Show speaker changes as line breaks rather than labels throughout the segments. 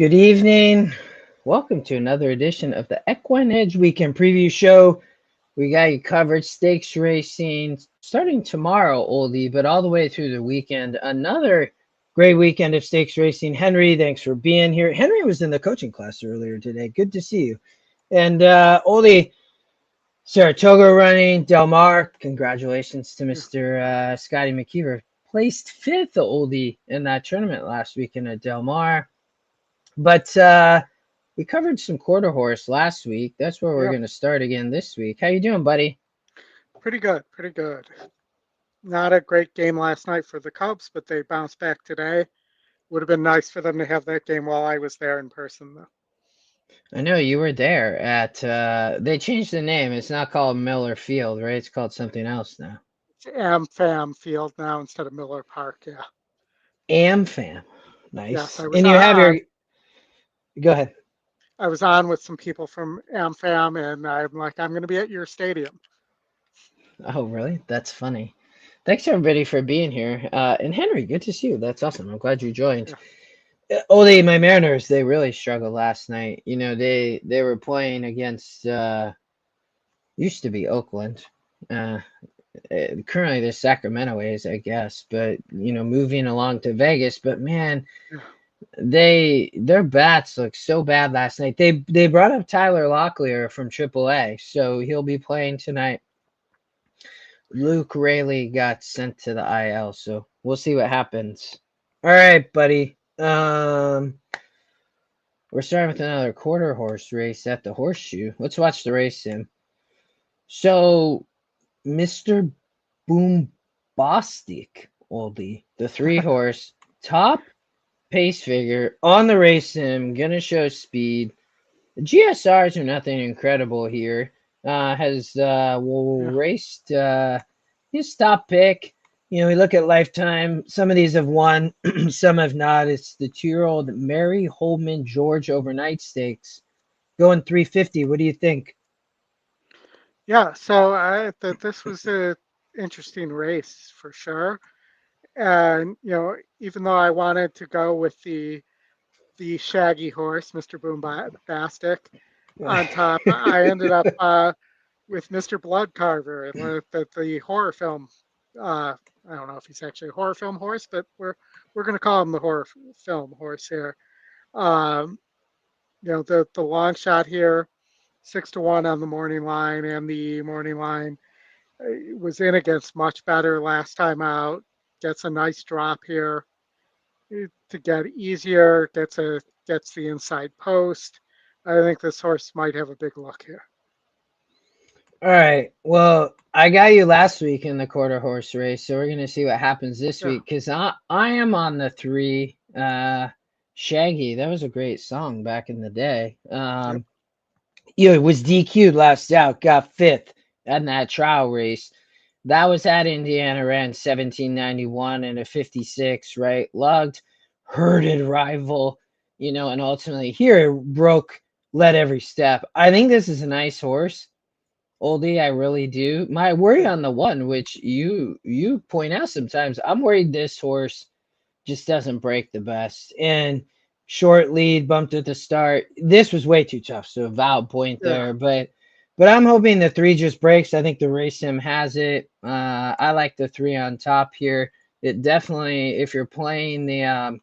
Good evening. Welcome to another edition of the EquinEdge Weekend Preview Show. We got you covered stakes racing starting tomorrow, oldie, but all the way through the weekend. Another great weekend of stakes racing. Henry, thanks for being here. Henry was in the coaching class earlier today. Good to see you. And oldie, Saratoga running. Del Mar, congratulations to Mr. Scotty McKeever. Placed fifth, oldie, in that tournament last weekend at Del Mar. But we covered some quarter horse last week. That's where we're going to start again this week. How you doing, buddy?
Pretty good, pretty good. Not a great game last night for the Cubs, but they bounced back today. Would have been nice for them to have that game while I was there in person, though.
I know you were there at, they changed the name. It's not called Miller Field, right? It's called something else now.
It's AmFam Field now instead of Miller Park, yeah.
AmFam.
Yes,
Nice.
I was
And you have your,
on.
go ahead.
I was on with some people from AmFam, and I'm like, I'm going to be at your stadium.
Oh, really? That's funny. Thanks everybody for being here. And Henry, good to see you. That's awesome. I'm glad you joined.
Yeah.
My Mariners, they really struggled last night. You know, they were playing against used to be Oakland. Currently the Sacramento A's, I guess, but you know, moving along to Vegas. But man, their bats look so bad last night. They brought up Tyler Locklear from AAA, so he'll be playing tonight. Luke Rayleigh got sent to the IL, so we'll see what happens. All right, buddy. We're starting with another quarter horse race at the Horseshoe. Let's watch the race sim. So, Mr. Boombastic, oldie, the 3-horse top pace figure on the race sim, gonna show speed. The GSRs are nothing incredible here. Has raced his top pick. You know, we look at lifetime. Some of these have won, some have not. It's the 2-year-old Mary Holman George Overnight Stakes, going 350. What do you think?
Yeah, so this was an interesting race for sure. And, even though I wanted to go with the shaggy horse, Mr. Boombastic, on top, I ended up with Mr. Bloodcarver, the horror film. I don't know if he's actually a horror film horse, but we're going to call him the horror film horse here. Um, the long shot here, 6-1 on the morning line, and the morning line was in against much better last time out. Gets a nice drop here to get easier. Gets the inside post. I think this horse might have a big look here.
All right. Well, I got you last week in the quarter horse race, so we're gonna see what happens this week because I am on the 3. Shaggy, that was a great song back in the day.
Yep.
It was DQ'd last out, got 5th in that trial race. That was at Indiana, ran 1791 and a 56, right? Lugged, herded rival, you know, and ultimately here led every step. I think this is a nice horse. Oldie, I really do. My worry on the 1, which you point out sometimes, I'm worried this horse just doesn't break the best. And short lead, bumped at the start. This was way too tough, so a valid point there. But I'm hoping the 3 just breaks. I think the race sim has it. I like the 3 on top here. It definitely, if you're playing the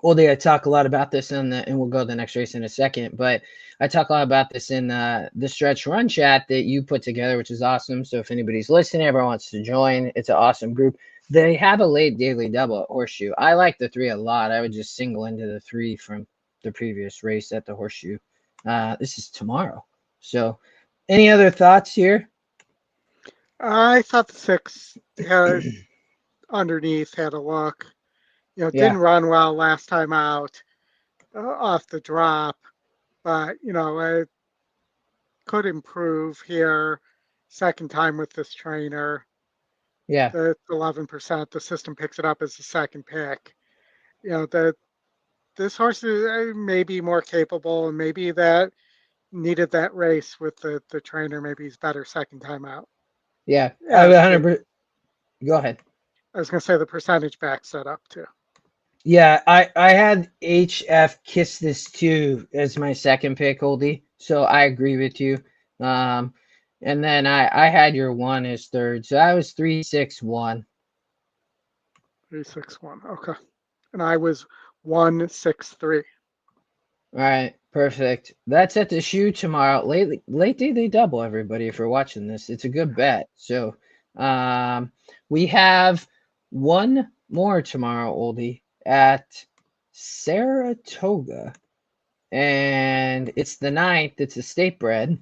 I talk a lot about this and we'll go to the next race in a second, but I talk a lot about this in the stretch run chat that you put together, which is awesome. So if anybody's listening, everyone wants to join, it's an awesome group. They have a late daily double at Horseshoe. I like the 3 a lot. I would just single into the 3 from the previous race at the Horseshoe. This is tomorrow. So any other thoughts here?
I thought the 6 had underneath had a look. Didn't run well last time out off the drop, but it could improve here. Second time with this trainer.
Yeah.
The 11%, the system picks it up as the second pick. That this horse is maybe more capable, and maybe that needed that race with the trainer. Maybe he's better second time out.
Yeah, I 100%. Go ahead.
I was going to say the percentage backs that up too.
Yeah, I had HF Kiss This Too as my second pick, oldie. So I agree with you. Um, and then I had your one as third. So I was 361.
361. Okay. And I was 163.
All right, perfect. That's at the shoe tomorrow. Lately they double everybody if you're watching this. It's a good bet. So um we have one more tomorrow, oldie, at Saratoga. And it's the ninth. It's a state bred,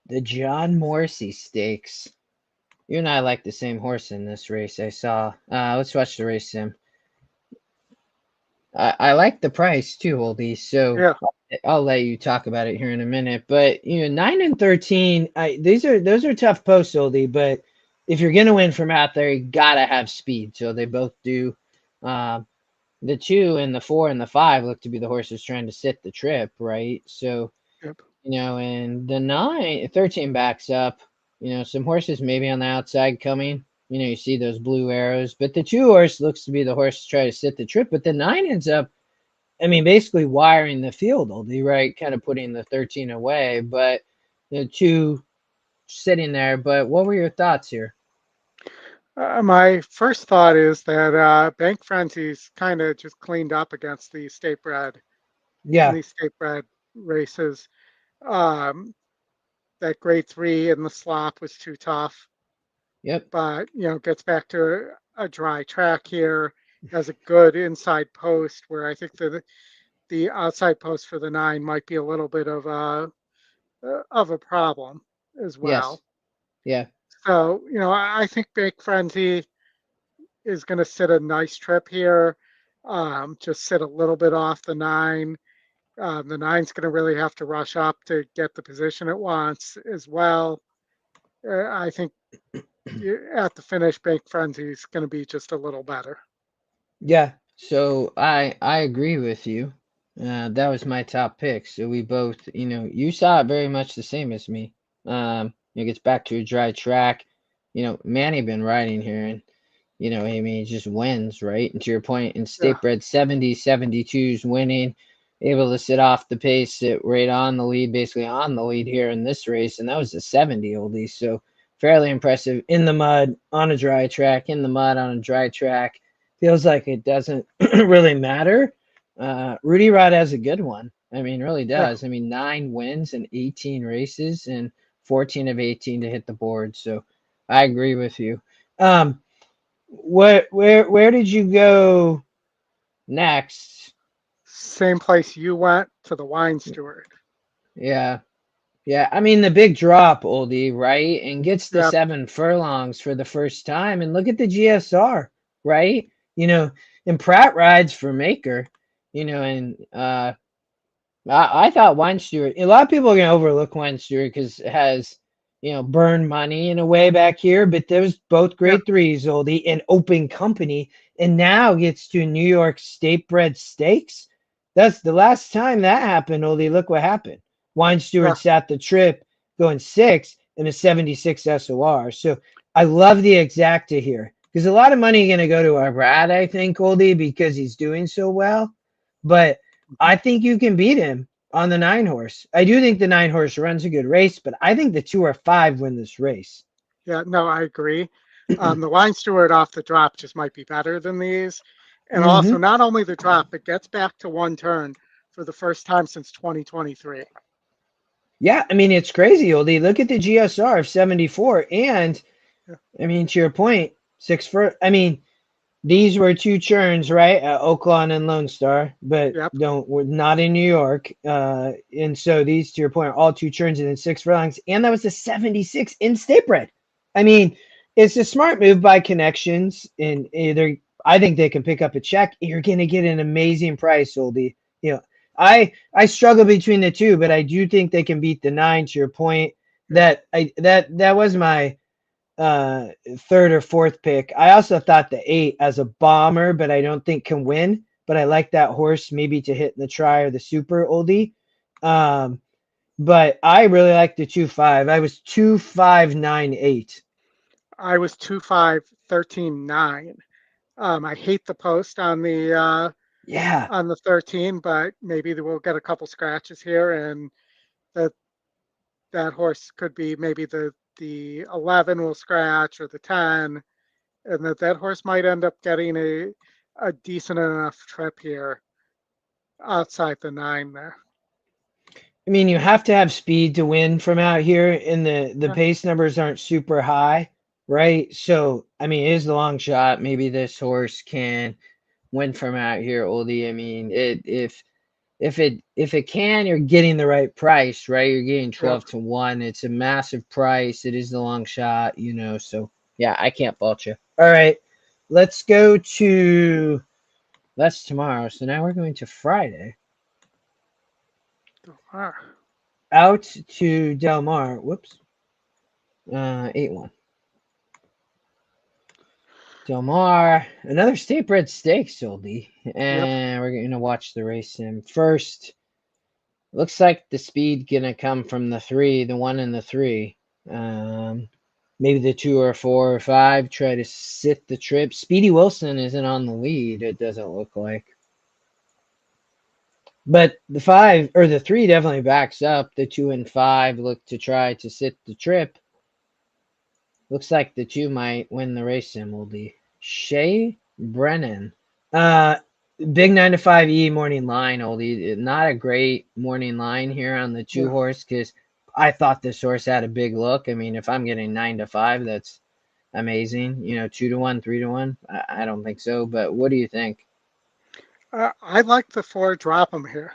the John Morrissey Stakes. You and I like the same horse in this race. I saw. Let's watch the race, Sim. I like the price too, oldie. So
Yeah.
I'll let you talk about it here in a minute. But 9 and 13. Those are tough posts, oldie. But if you're gonna win from out there, you gotta have speed. So they both do. Um, the 2 and the 4 and the 5 look to be the horses trying to sit the trip, right? So
Yep.
and the 13 backs up, some horses maybe on the outside coming. You see those blue arrows, but the 2 horse looks to be the horse to try to sit the trip, but the 9 ends up, basically wiring the field, oldie, right? Kind of putting the 13 away, but the 2 sitting there. But what were your thoughts here?
My first thought is that Bank Frenzy's kind of just cleaned up against the state bred in
Yeah.
these state bred races. Um, that grade 3 in the slop was too tough,
Yep.
but gets back to a dry track here. Has a good inside post where I think the outside post for the 9 might be a little bit of a problem as
Yes.
well.
Yeah.
So I think Bank Frenzy is going to sit a nice trip here. Just sit a little bit off the 9. The 9's going to really have to rush up to get the position it wants as well. I think at the finish, Bank Frenzy is going to be just a little better.
Yeah, so I agree with you. That was my top pick. So we both, you saw it very much the same as me. It gets back to a dry track. Manny been riding here, and he just wins, right? And to your point, in
Yeah,
state bred 70, 72's winning, able to sit off the pace, sit right on the lead, basically on the lead here in this race, and that was a 70 oldie. So fairly impressive in the mud on a dry track, in the mud on a dry track. Feels like it doesn't really matter. Rudy Rod has a good one. Really
yeah.
does. 9 wins in 18 races and 14 of 18 to hit the board. So I agree with you. Where did you go next?
Same place you went to the wine steward.
Yeah. Yeah. The big drop, oldie, right? And gets the
Yep.
7 furlongs for the first time. And look at the GSR, right? And Pratt rides for Maker, and I thought Wine Stewart, a lot of people are going to overlook Wine Stewart because it has, burn money in a way back here, but there's both
Yeah.
grade 3s, oldie, and open company, and now gets to New York State Bred Stakes. That's the last time that happened, oldie. Look what happened. Wine
Yeah.
Stewart sat the trip going 6 in a 76 SOR. So I love the exacta here because a lot of money going to go to our Brad, I think, oldie, because he's doing so well. But
Mhm.
I think you can beat him on the 9 horse. I do think the 9 horse runs a good race, but I think the 2 or 5 win this race.
Yeah. No, I agree. The wine steward off the drop just might be better than these. And also,
Hmm.
not only the drop, it gets back to one turn for the first time since 2023.
Yeah, it's crazy, oldie. Look at the GSR of 74. And
Yeah.
to your point, these were 2 churns, right? Oakland and Lone Star, but
Yep.
we're not in New York. And so these, to your point, are all 2 churns and then 6 furlongs. And that was a 76 in state bred. I mean, it's a smart move by connections. And either I think they can pick up a check. You're going to get an amazing price, oldie. I struggle between the 2, but I do think they can beat the 9. To your point,
Yeah.
that was my uh third or fourth pick. I also thought the 8 as a bomber, but I don't think can win. But I like that horse maybe to hit in the try or the super, oldie. Um, but I really like the 2-5. I was 2-5-9-8.
I was 2-5-13-9. I hate the post
Yeah.
on the 13, but maybe we'll get a couple scratches here, and that that horse could be maybe the 11 will scratch or the 10, and that horse might end up getting a decent enough trip here outside the 9 there.
I mean, you have to have speed to win from out here, and the
Yeah,
pace numbers aren't super high, right? So, I mean, it is the long shot. Maybe this horse can win from out here, Oldie. I mean, if it can, you're getting the right price, right? You're getting
yeah.
12-1. It's a massive price. It is the long shot, so yeah, I can't fault you. All right. Let's go to that's tomorrow. So now we're going to Friday.
Ah,
Out to Del Mar. Whoops. 8-1. Del Mar, another state bred stakes, oldie.
yep.
And we're gonna watch the race sim. First, looks like the speed gonna come from the 3, the 1 and the 3. Maybe the 2 or 4 or 5 try to sit the trip. Speedy Wilson isn't on the lead, it doesn't look like. But the 5 or the 3 definitely backs up. The 2 and 5 look to try to sit the trip. Looks like the 2 might win the race sim, oldie. Shea Brennan. Uh, Big 9 to 5E morning line, oldie. Not a great morning line here on the 2
Yeah.
horse because I thought this horse had a big look. I mean, if I'm getting 9 to 5, that's amazing. 2-1, 3-1. I don't think so, but what do you think?
I like the 4 drop them here.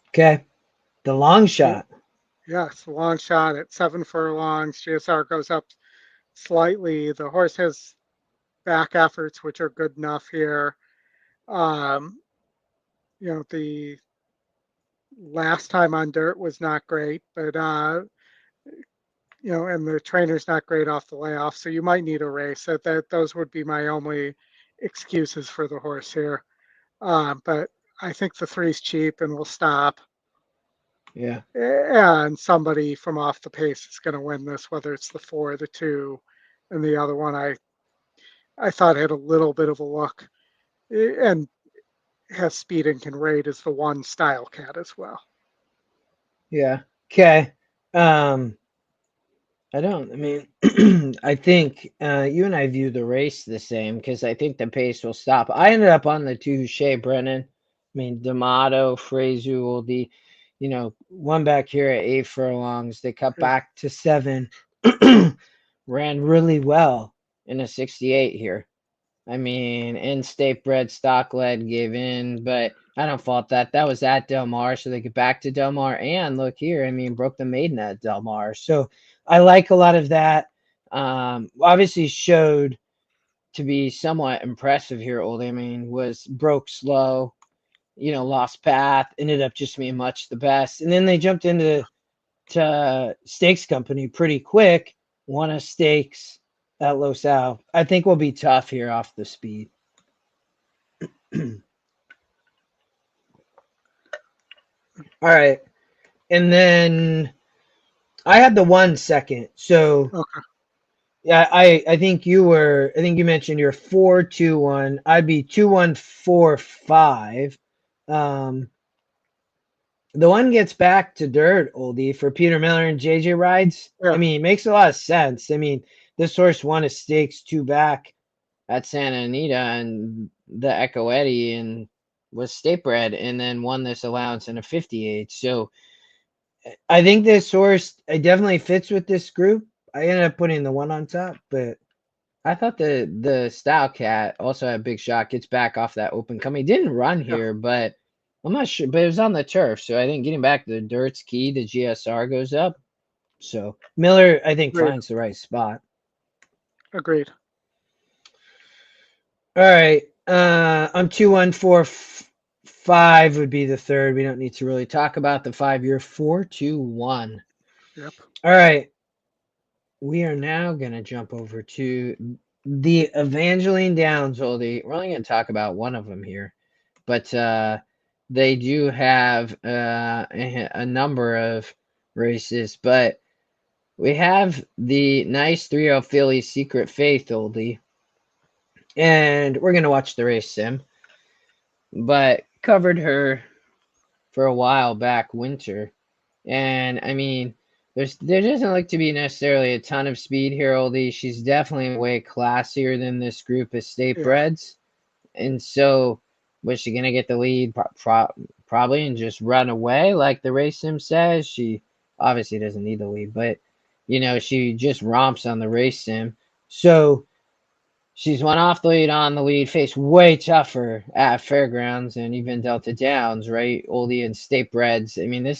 Okay, the long
Yeah,
shot.
yes, long shot at 7 furlongs. GSR goes up slightly. The horse has back efforts, which are good enough here. Um, the last time on dirt was not great, but and the trainer's not great off the layoff, so you might need a race. That those would be my only excuses for the horse here. But I think the 3's cheap and will stop.
Yeah.
And somebody from off the pace is going to win this, whether it's the 4, the 2, and the other one. I thought had a little bit of a look, and has speed and can rate as the 1 Style Cat as well.
Yeah. Okay. Um, I mean, I think you and I view the race the same because I think the pace will stop. I ended up on the 2 Shea Brennan. I mean, D'Amato, Frazu, one back here at 8 furlongs. They cut
Yeah,
back to 7. Ran really well in a 68 here. I mean, in-state bred stock led gave in, but I don't fault that. That was at Del Mar, so they get back to Del Mar. And look here, I mean, broke the maiden at Del Mar. So I like a lot of that. Obviously showed to be somewhat impressive here, Oldie. I mean, was broke slow, lost path, ended up just being much the best. And then they jumped into stakes company pretty quick, won a stakes at Los Al. I think we'll be tough here off the speed. All right. And then I had the 1 second. So
okay.
yeah, I think you mentioned you're 4-2-1. I'd be 2-1-4-5. Um the 1 gets back to dirt, oldie, for Peter Miller and JJ rides. I
Yeah,
mean, it makes a lot of sense. I mean, this horse won a stakes 2 back at Santa Anita and the Echo Eddie and was state bred and then won this allowance in a 58. So I think this horse it definitely fits with this group. I ended up putting the 1 on top, but I thought the Style Cat also had a big shot. Gets back off that open coming. Didn't run
yeah,
here, but I'm not sure. But it was on the turf, so I think getting back to the dirt's key. The GSR goes up. So Miller, I think,
agreed.
finds the right spot.
Agreed.
All right. I'm 2-1-4-5 would be the third. We don't need to really talk about the 5 year 4-2-1.
Yep.
All right. We are now gonna jump over to the Evangeline Downs oldie. We're only gonna talk about one of them here, but they do have a number of races. But we have the nice 3-0 Philly Secret Faith oldie. and we're gonna watch the race sim. But covered her for a while back winter, and I mean, there doesn't look to be necessarily a ton of speed here, oldie. She's definitely way classier than this group of state
Yeah.
breds, and so was she gonna get the lead? Probably, and just run away like the race sim says. She obviously doesn't need the lead, but she just romps on the race sim. So she's one off the lead on the lead, faced way tougher at Fairgrounds and even Delta Downs, right? Oldie and State Breds. I mean,
Yeah.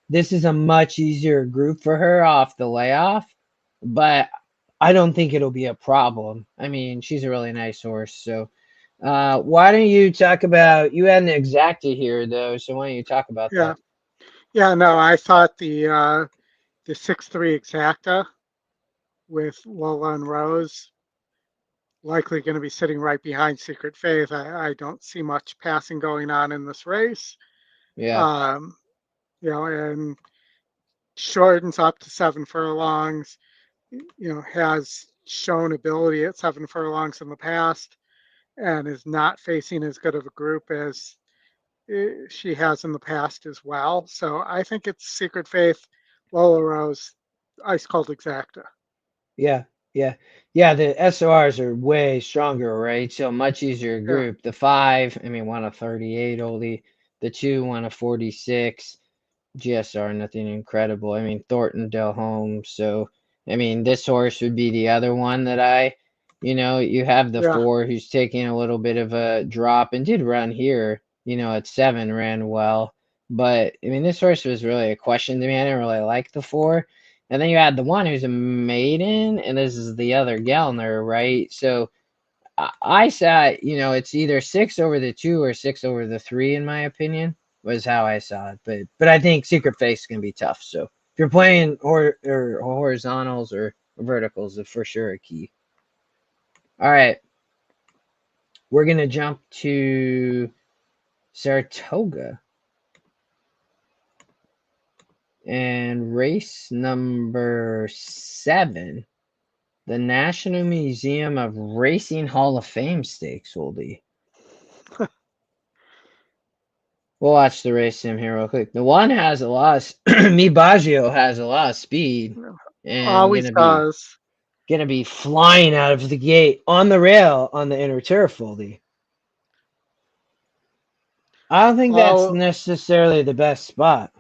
this is a much easier group for her off the layoff, but I don't think it'll be a problem. I mean, she's a really nice horse. So, why don't you talk about, you had an exacta here though, so why don't you talk about
Yeah.
that?
Yeah. No, I thought the 6-3 exacta with Lola and Rose likely going to be sitting right behind Secret Faith. I don't see much passing going on in this race.
Yeah,
Um, and shortens up to 7 furlongs, has shown ability at 7 furlongs in the past and is not facing as good of a group as she has in the past as well. So I think it's Secret Faith, Lola Rose, Ice Cold Exacta.
yeah, yeah, yeah. The SORs are way stronger, right? So much easier
Yeah,
group. The five, I mean, won a 38 oldie. The two won a 46. GSR, nothing incredible. I mean, Thornton Del Home. So, I mean, this horse would be the other one that you have the
yeah,
four who's taking a little bit of a drop and did run here, at 7, ran well. But, I mean, this horse was really a question to me. I didn't really like the four. And then you had the one who's a maiden, and this is the other Gallner, right? So, I saw, it's either 6 over the 2 or 6 over the 3, in my opinion, was how I saw it. But I think Secret Face is gonna be tough. So if you're playing or horizontals or verticals, it's for sure a key. All right, we're gonna jump to Saratoga and race number 7, the National Museum of Racing Hall of Fame Stakes, oldie. We'll watch the race sim here real quick. The one has a lot of Mi Baggio has a lot of speed and
always does.
gonna be flying out of the gate on the rail on the inner turf, Foldy. I don't think that's
All,
necessarily the best spot.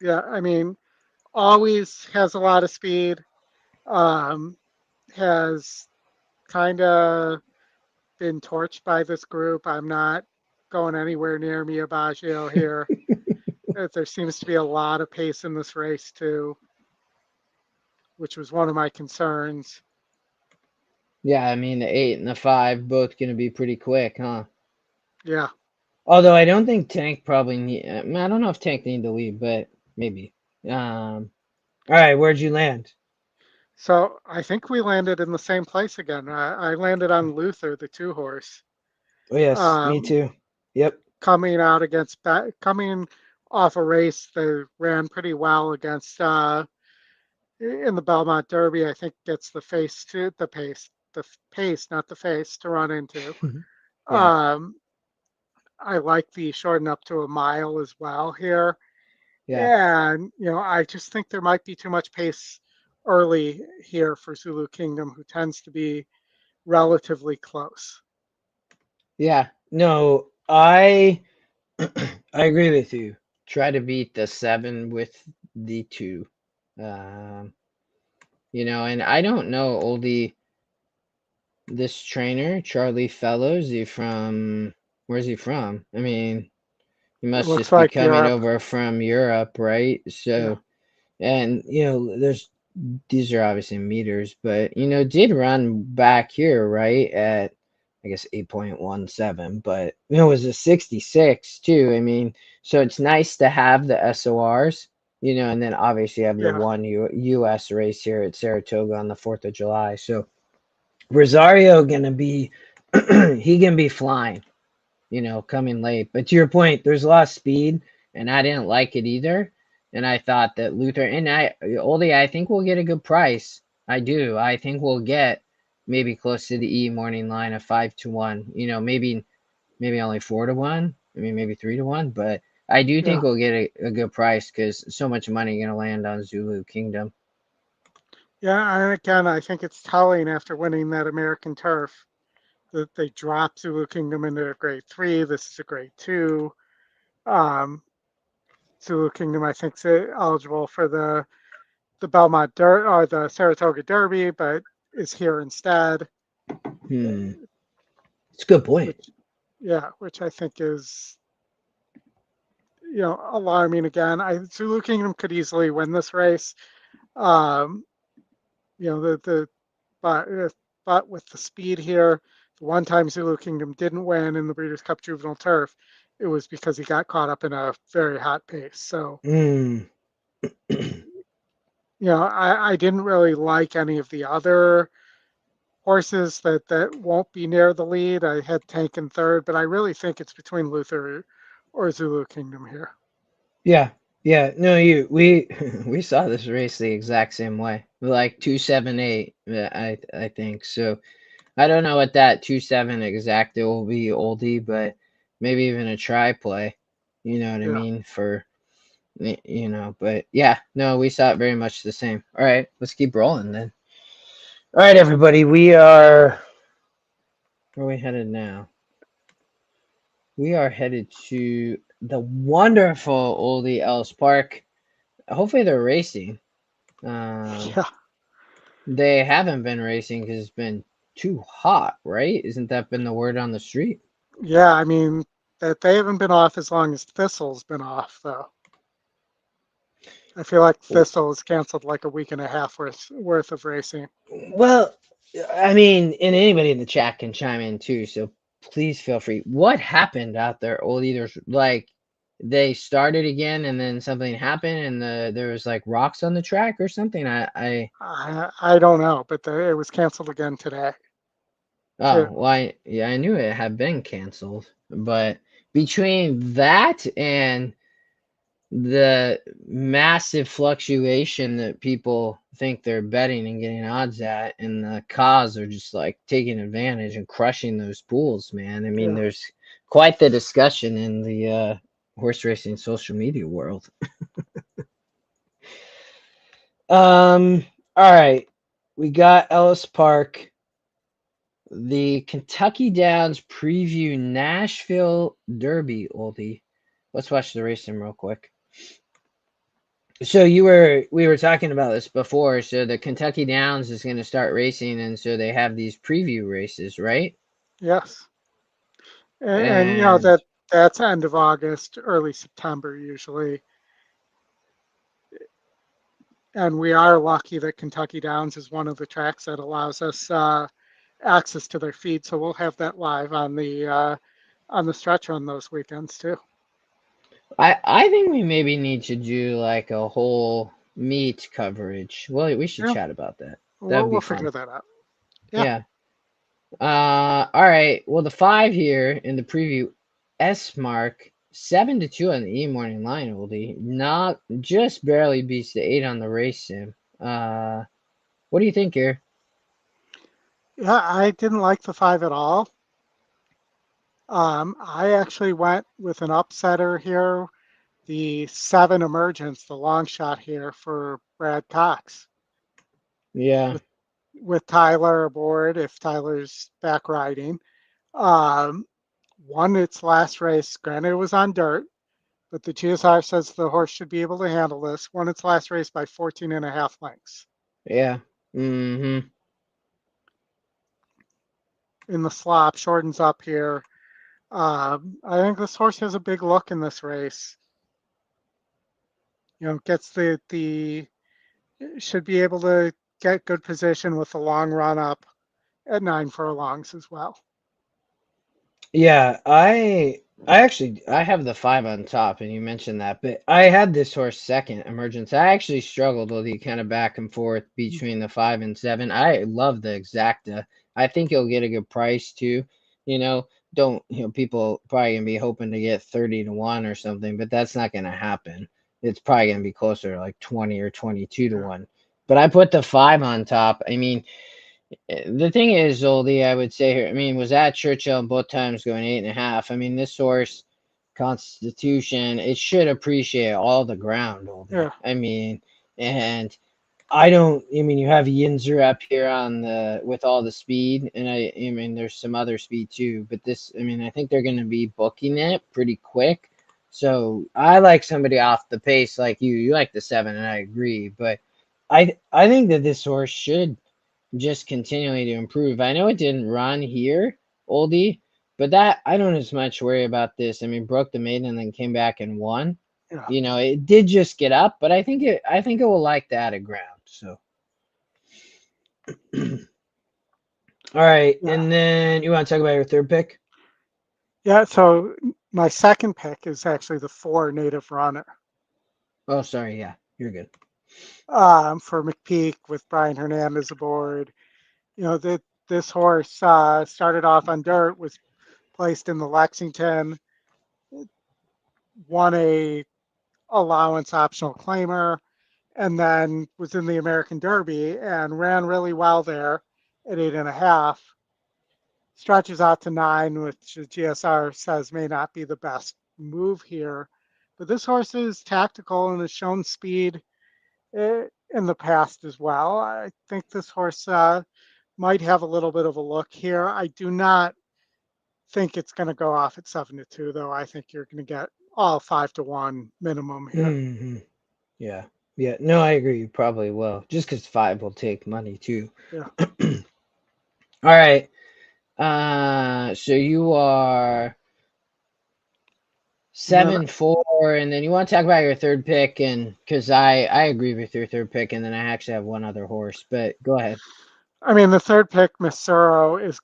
yeah, I mean, always has a lot of speed. Um, has kind of been torched by this group. I'm not going anywhere near Mia Baggio here. There seems to be a lot of pace in this race too, which was one of my concerns.
Yeah, I mean the 8 and the 5 both gonna be pretty quick, huh?
Yeah.
Although I don't think Tank probably need. I don't know if Tank need the lead, but maybe. All right, where'd you land?
So I think we landed in the same place again. I landed on Luther, the 2 horse,
Oh yes, me
um,
too. Yep.
coming out against coming off a race that ran pretty well against in the Belmont Derby. I think gets the pace, not the face, to run into.
Yeah.
Um, I like the shorten up to a mile as well here.
Yeah.
And, I just think there might be too much pace early here for Zulu Kingdom, who tends to be relatively close.
Yeah. No, I I agree with you. Try to beat the 7 with the 2. Um, and I don't know, oldie, this trainer, Charlie Fellows, where's he from? I mean, he
It
must
looks
just be
like
coming
Europe.
over from Europe, right?
Yeah.
So, and these are obviously meters, but did run back here, right? At I guess 8.17, but it was a 66 too. I mean, so it's nice to have the SORs, and then obviously have the
Yeah.
one US race here at Saratoga on the 4th of July. So Rosario gonna be he gonna be flying, coming late. But to your point, there's a lot of speed, and I didn't like it either. And I thought that Luther and Oldie, I think we'll get a good price. I do. I think we'll get, maybe close to the E morning line of 5-1. Maybe only 4-1. I mean, maybe 3-1. But I do think
Yeah.
we'll get a good price because so much money going to land on Zulu Kingdom.
Yeah, and again, I think it's telling after winning that American turf that they dropped Zulu Kingdom into a grade 3. This is a grade 2. Um, Zulu Kingdom, I think, is eligible for the Belmont or the Saratoga Derby, but is here instead.
It's a good point.
Which I think is alarming again. Zulu Kingdom could easily win this race. Um, the but with the speed here, the one time Zulu Kingdom didn't win in the Breeders' Cup Juvenile Turf, it was because he got caught up in a very hot pace. So, I didn't really like any of the other horses that won't be near the lead. I had Tank in third, but I really think it's between Luther or Zulu Kingdom here.
Yeah. No, we saw this race the exact same way. Like 278, I think. So I don't know what that 2-7 exacta will be, oldie, but maybe even a try play. You know what I
Yeah.
mean? But yeah, no, we saw it very much the same. All right, let's keep rolling then. All right, everybody, where are we headed now? We are headed to the wonderful oldie Ellis Park. Hopefully they're racing.
Yeah.
They haven't been racing because it's been too hot, right? Isn't that been the word on the street?
Yeah, I mean, that they haven't been off as long as Thistle's been off, though. I feel like Thistle was canceled like a week and a half worth of racing.
Well, I mean, and anybody in the chat can chime in too, so please feel free. What happened out there, oldie? There's like they started again and then something happened and there was like rocks on the track or something.
I don't know, but it was canceled again today,
Oh,
too.
well, I knew it had been canceled, but between that and the massive fluctuation that people think they're betting and getting odds at, and the cause are just like taking advantage and crushing those pools, man. I mean,
Yeah.
there's quite the discussion in the horse racing social media world. All right, we got Ellis Park. The Kentucky Downs preview Nashville Derby, oldie. Let's watch the racing real quick. So we were talking about this before. So the Kentucky Downs is going to start racing, and so they have these preview races, right?
Yes. And
And
that's end of August, early September usually. And we are lucky that Kentucky Downs is one of the tracks that allows us access to their feed. So we'll have that live on the stretch run those weekends too.
I think we maybe need to do like a whole meet coverage. Well, we should
Yeah,
chat about that. That would be
we'll
fun.
figure that out. Yeah.
Yeah. All right. Well, the 5 here in the preview, S mark 7-2 on the E morning line, oldie. Not just barely beats the 8 on the race sim. What do you think here?
Yeah, I didn't like the 5 at all. I actually went with an upsetter here, the 7 Emergence, the long shot here for Brad Cox.
Yeah.
With Tyler aboard, if Tyler's back riding. Won its last race. Granted, it was on dirt, but the GSR says the horse should be able to handle this. Won its last race by 14 and a half lengths.
Yeah. Mm-hmm.
In the slop, shortens up here. I think this horse has a big look in this race. Gets the should be able to get good position with the long run up at 9 furlongs as well.
Yeah, I have the 5 on top, and you mentioned that, but I had this horse second, Emergence. I actually struggled with the kind of back and forth between the 5 and 7. I love the exacta. I think you'll get a good price too. Don't people probably gonna be hoping to get 30-1 or something, but that's not gonna happen. It's probably gonna be closer to like 20 or 22-1. But I put the 5 on top. I mean, The thing is, Oldie, I would say here, I mean, was at Churchill both times going 8.5. I mean, this horse, Constitution, it should appreciate all the ground, Oldie.
Yeah.
I mean, and I mean, you have Yinzer up here on the with all the speed, and I mean, there's some other speed too, but this, I mean, I think they're going to be booking it pretty quick. So I like somebody off the pace like you. You like the 7, and I agree, but I think that this horse should just continually to improve. I know it didn't run here, Oldie, but that I don't as much worry about this. I mean, broke the maiden and then came back and won.
Yeah.
You know, it did just get up, but I think it will like that at ground. So all right,
Yeah.
and then you want to talk about your third pick?
Yeah. So my second pick is actually the 4 Native Runner.
Oh, sorry, yeah, you're good.
For McPeak with Brian Hernandez aboard. You know, this horse started off on dirt, was placed in the Lexington, won a allowance optional claimer, and then was in the American Derby and ran really well there at 8.5. Stretches out to 9, which the GSR says may not be the best move here. But this horse is tactical and has shown speed in the past as well. I think this horse might have a little bit of a look here. I do not think it's going to go off at 7-2, though. I think you're going to get all 5-1 minimum here.
Mm-hmm. Yeah, yeah. No, I agree. You probably will, just because 5 will take money too.
Yeah.
All right. So you are
And then
7-4, and then you want to talk about your third pick, and because I agree with your third pick, and then I actually have one other horse, but go ahead.
I mean, the third pick, Missouro, is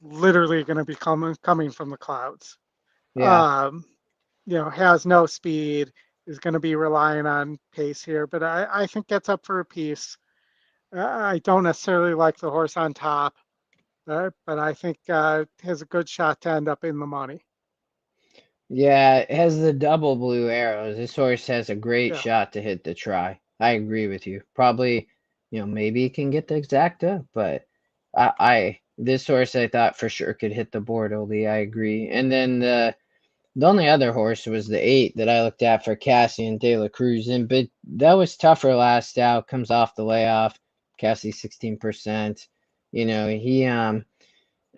literally going to be coming from the clouds.
Yeah.
Um, you know, has no speed, is going to be relying on pace here, but I think that's up for a piece. I don't necessarily like the horse on top, but I think has a good shot to end up in the money.
Yeah, it has the double blue arrows. This horse has a great
Yeah.
shot to hit the try. I agree with you. Probably, maybe he can get the exacta, but this horse I thought for sure could hit the board, Oldie. I agree. And then the only other horse was the 8 that I looked at for Cassie De La Cruz, but that was tougher last out. Comes off the layoff. Cassie 16%.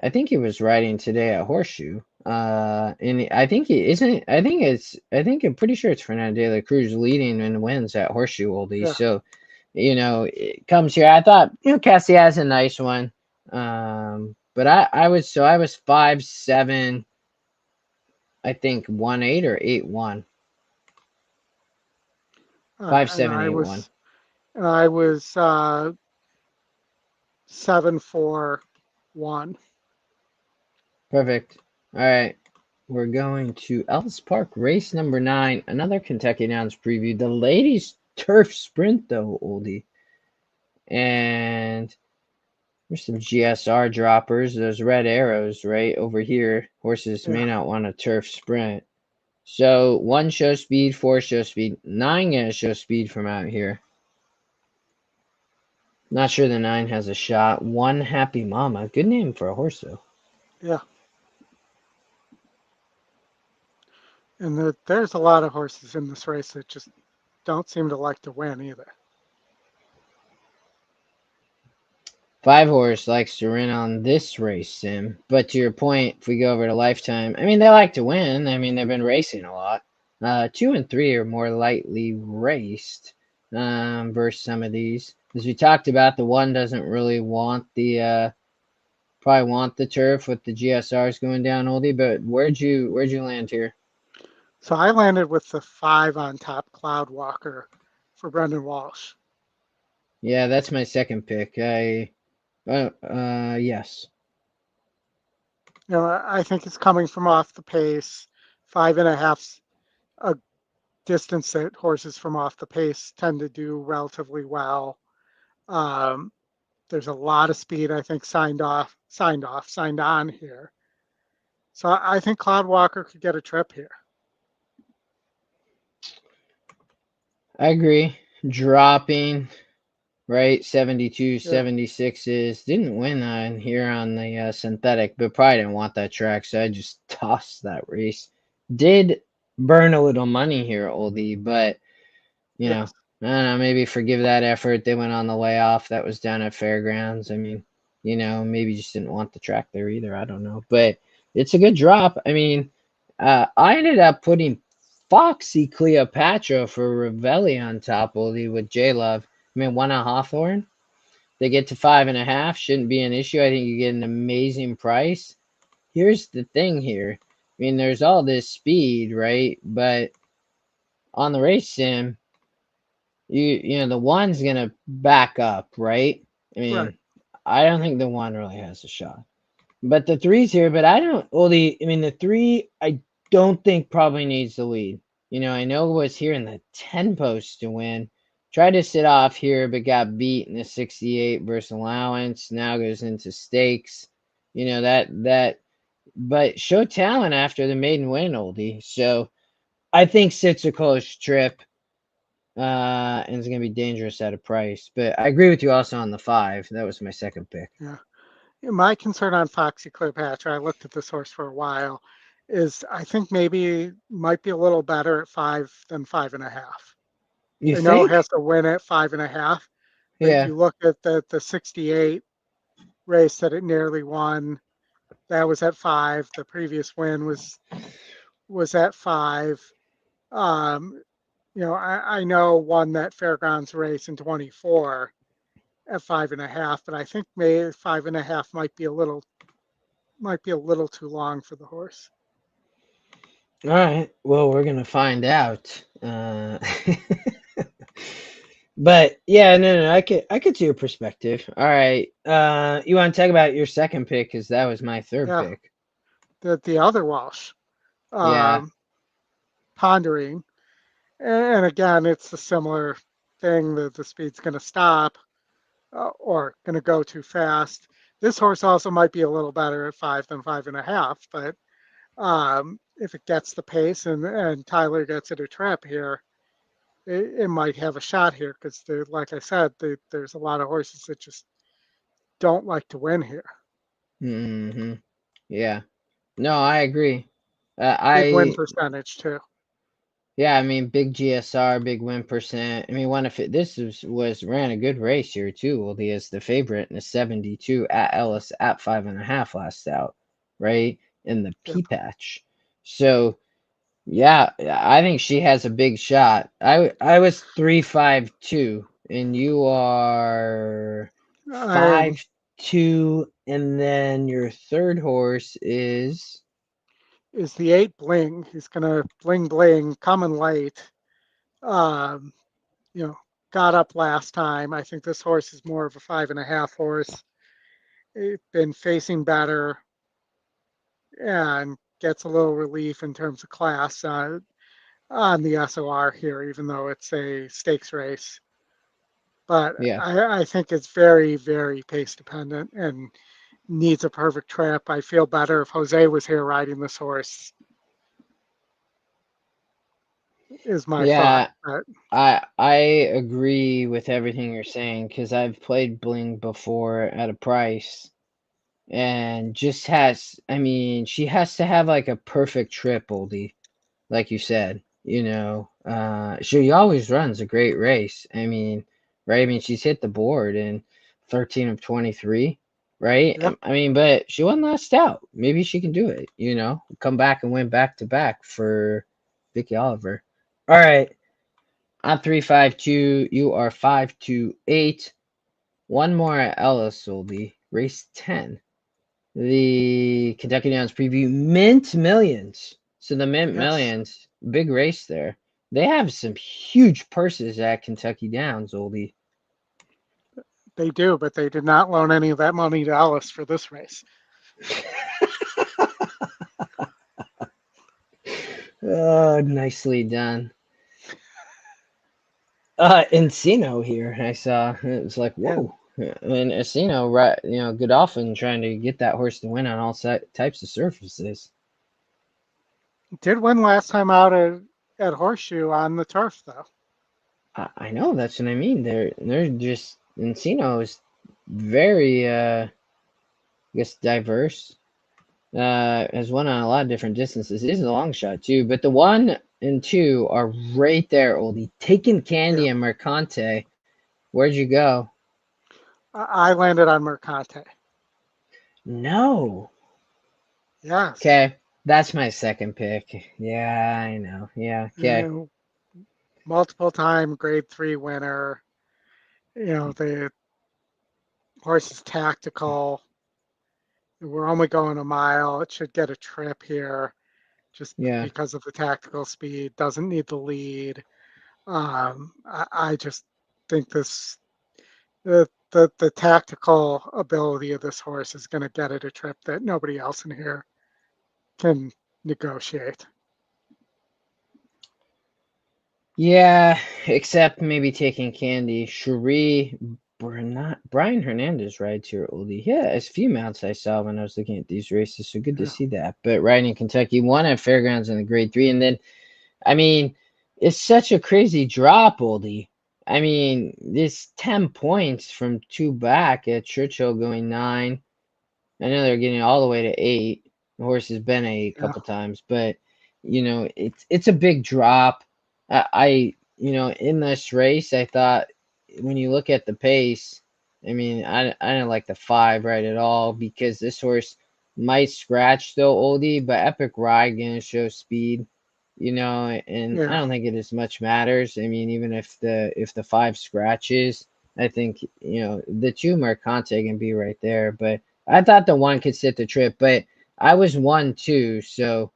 I think he was riding today at Horseshoe. And I think he isn't. I think I'm pretty sure it's Fernando de la Cruz leading and wins at Horseshoe Oldie.
Yeah.
So, it comes here. I thought, Cassie has a nice one. But I was 5-7. I think 1-8 or 8-1. 5-7, 8-1.
And I was 7-4-1.
Perfect. All right. We're going to Ellis Park, race number 9, another Kentucky Downs preview. The ladies turf sprint, though, Oldie. And there's some GSR droppers, those red arrows right over here. Horses may not want a turf sprint. So 1 show speed, 4 show speed, 9 gonna show speed from out here. Not sure the 9 has a shot. 1 Happy Mama. Good name for a horse, though.
Yeah. And there's a lot of horses in this race that just don't seem to like to win either.
5 horse likes to win on this race sim, but to your point, if we go over to Lifetime, I mean, they like to win. I mean, they've been racing a lot. 2 and 3 are more lightly raced versus some of these. As we talked about, the 1 doesn't really want probably want the turf with the GSRs going down, Oldie. But where'd you land here?
So I landed with the 5 on top, Cloud Walker, for Brendan Walsh.
Yeah, that's my second pick. Yes.
You know, I think it's coming from off the pace. 5.5's a distance that horses from off the pace tend to do relatively well. There's a lot of speed, I think, signed on here. So I think Cloud Walker could get a trip here.
I agree. Dropping. right? 72,
Yeah.
76s. Didn't win here on the synthetic, but probably didn't want that track, so I just tossed that race. Did burn a little money here, oldie, but you know,
Yes.
I don't know, maybe forgive that effort. They went on the way off. That was down at Fairgrounds. I mean, maybe just didn't want the track there either. I don't know, but it's a good drop. I mean, I ended up putting Foxy Cleopatra for Ravelli on top, oldie, with J Love. I mean, one on Hawthorne. They get to 5.5. Shouldn't be an issue. I think you get an amazing price. Here's the thing here. I mean, there's all this speed, right? But on the race sim, the one's gonna back up, right? I
Right.
mean, I don't think the one really has a shot. But the three's here, but I don't well the three I don't think probably needs the lead. I know it was here in the 10 post to win. Tried to sit off here, but got beat in the 68 versus allowance. Now goes into stakes. That but show talent after the maiden win, oldie. So I think sits a close trip. And it's gonna be dangerous at a price. But I agree with you also on the 5. That was my second pick.
Yeah. My concern on Foxy Cleopatra, I looked at this horse for a while, is I think maybe might be a little better at 5 than 5.5.
You
I know it
think?
has to win at 5.5, but
Yeah.
you look at the 68 race that it nearly won. That was at 5. The previous win was at 5. Um, I know won that Fairgrounds race in 24 at 5.5, but I think maybe 5.5 might be a little too long for the horse.
All right. Well, we're gonna find out. But yeah, no, I could see your perspective. All right. You want to talk about your second pick because that was my third
Yeah,
pick.
the other Walsh,
Yeah.
um, pondering, and again, it's a similar thing that the speed's going to stop or going to go too fast. This horse also might be a little better at 5 than 5.5, but if it gets the pace and Tyler gets it a trip here, it might have a shot here because, like I said, there's a lot of horses that just don't like to win here.
Hmm. Yeah. No, I agree.
Big win
I
percentage too.
Yeah, I mean, big GSR, big win percent. I mean, one if it, this was ran a good race here too. Well, he is the favorite in the 72 at Ellis at 5.5 last out, right in the P
Yep.
patch. So yeah, I think she has a big shot. I was 352, and you are
I'm
5-2, and then your third horse is
is the 8 bling. He's gonna bling bling coming late. Um, you know, got up last time. I think this horse is more of a 5.5 horse. It's been facing better and gets a little relief in terms of class on the SOR here, even though it's a stakes race. But
yeah.
I think it's very, very pace dependent and needs a perfect trip. I feel better if Jose was here riding this horse, is my thought.
Yeah,
But
I agree with everything you're saying because I've played Bling before at a price and just has I mean she has to have like a perfect trip, oldie, like you said. She always runs a great race. I mean, right? I mean she's hit the board in 13 of 23, right?
yeah,
I mean, but she won last out. Maybe she can do it. Come back and win back to back for Vicky Oliver. All right. I'm 352. You are 528. One more at Ellis will be race 10. The Kentucky Downs preview Mint Millions. So the Mint
yes,
Millions, big race there. They have some huge purses at Kentucky Downs, oldie.
they do, but they did not loan any of that money to Ellis for this race.
Oh, nicely done. Encino here, I saw. It was like,
Yeah,
whoa. And Encino, right, good often trying to get that horse to win on all types of surfaces.
did win last time out at Horseshoe on the turf though.
I know that's what I mean. They're just Encino is very, I guess, diverse. Has won on a lot of different distances. He's a long shot too, but the 1 and 2 are right there, oldie. Taking
Yeah,
Candy and Mercante. Where'd you go?
I landed on Mercante.
No.
Yes.
Okay, that's my second pick. Yeah, I know. Yeah. Okay.
Uh, Multiple time grade 3 winner. The horse is tactical. We're only going a mile. It should get a trip here just
Yeah.
because of the tactical speed. Doesn't need the lead. I just think the tactical ability of this horse is going to get it a trip that nobody else in here can negotiate.
Yeah, except maybe taking Candy. Cherie, Brian Hernandez rides here, oldie. Yeah, as few mounts I saw when I was looking at these races, so good to
Yeah,
see that. But riding in Kentucky, won at Fairgrounds in the grade 3, and then, I mean, it's such a crazy drop, oldie. I mean, this 10 points from 2 back at Churchill going 9. I know they're getting all the way to 8. The horse has been 8 a
yeah,
couple times, but it's a big drop. In this race, I thought when you look at the pace, I mean, I didn't like the 5 right at all because this horse might scratch though, oldie, but Epic Ride gonna show speed, and I
yeah,
don't think it as much matters. I mean, even if the 5 scratches, I think the 2 Mercante can be right there, but I thought the 1 could sit the trip, but I was 1 too, so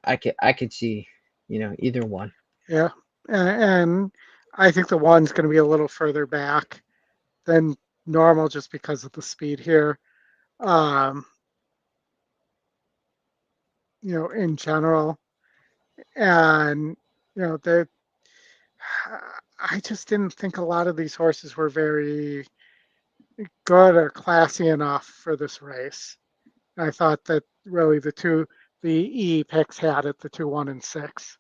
I could see, either one.
yeah. And I think the one's going to be a little further back than normal just because of the speed here. Um, in general. And, the I just didn't think a lot of these horses were very good or classy enough for this race. I thought that really the E picks had it, the 2, 1, and 6.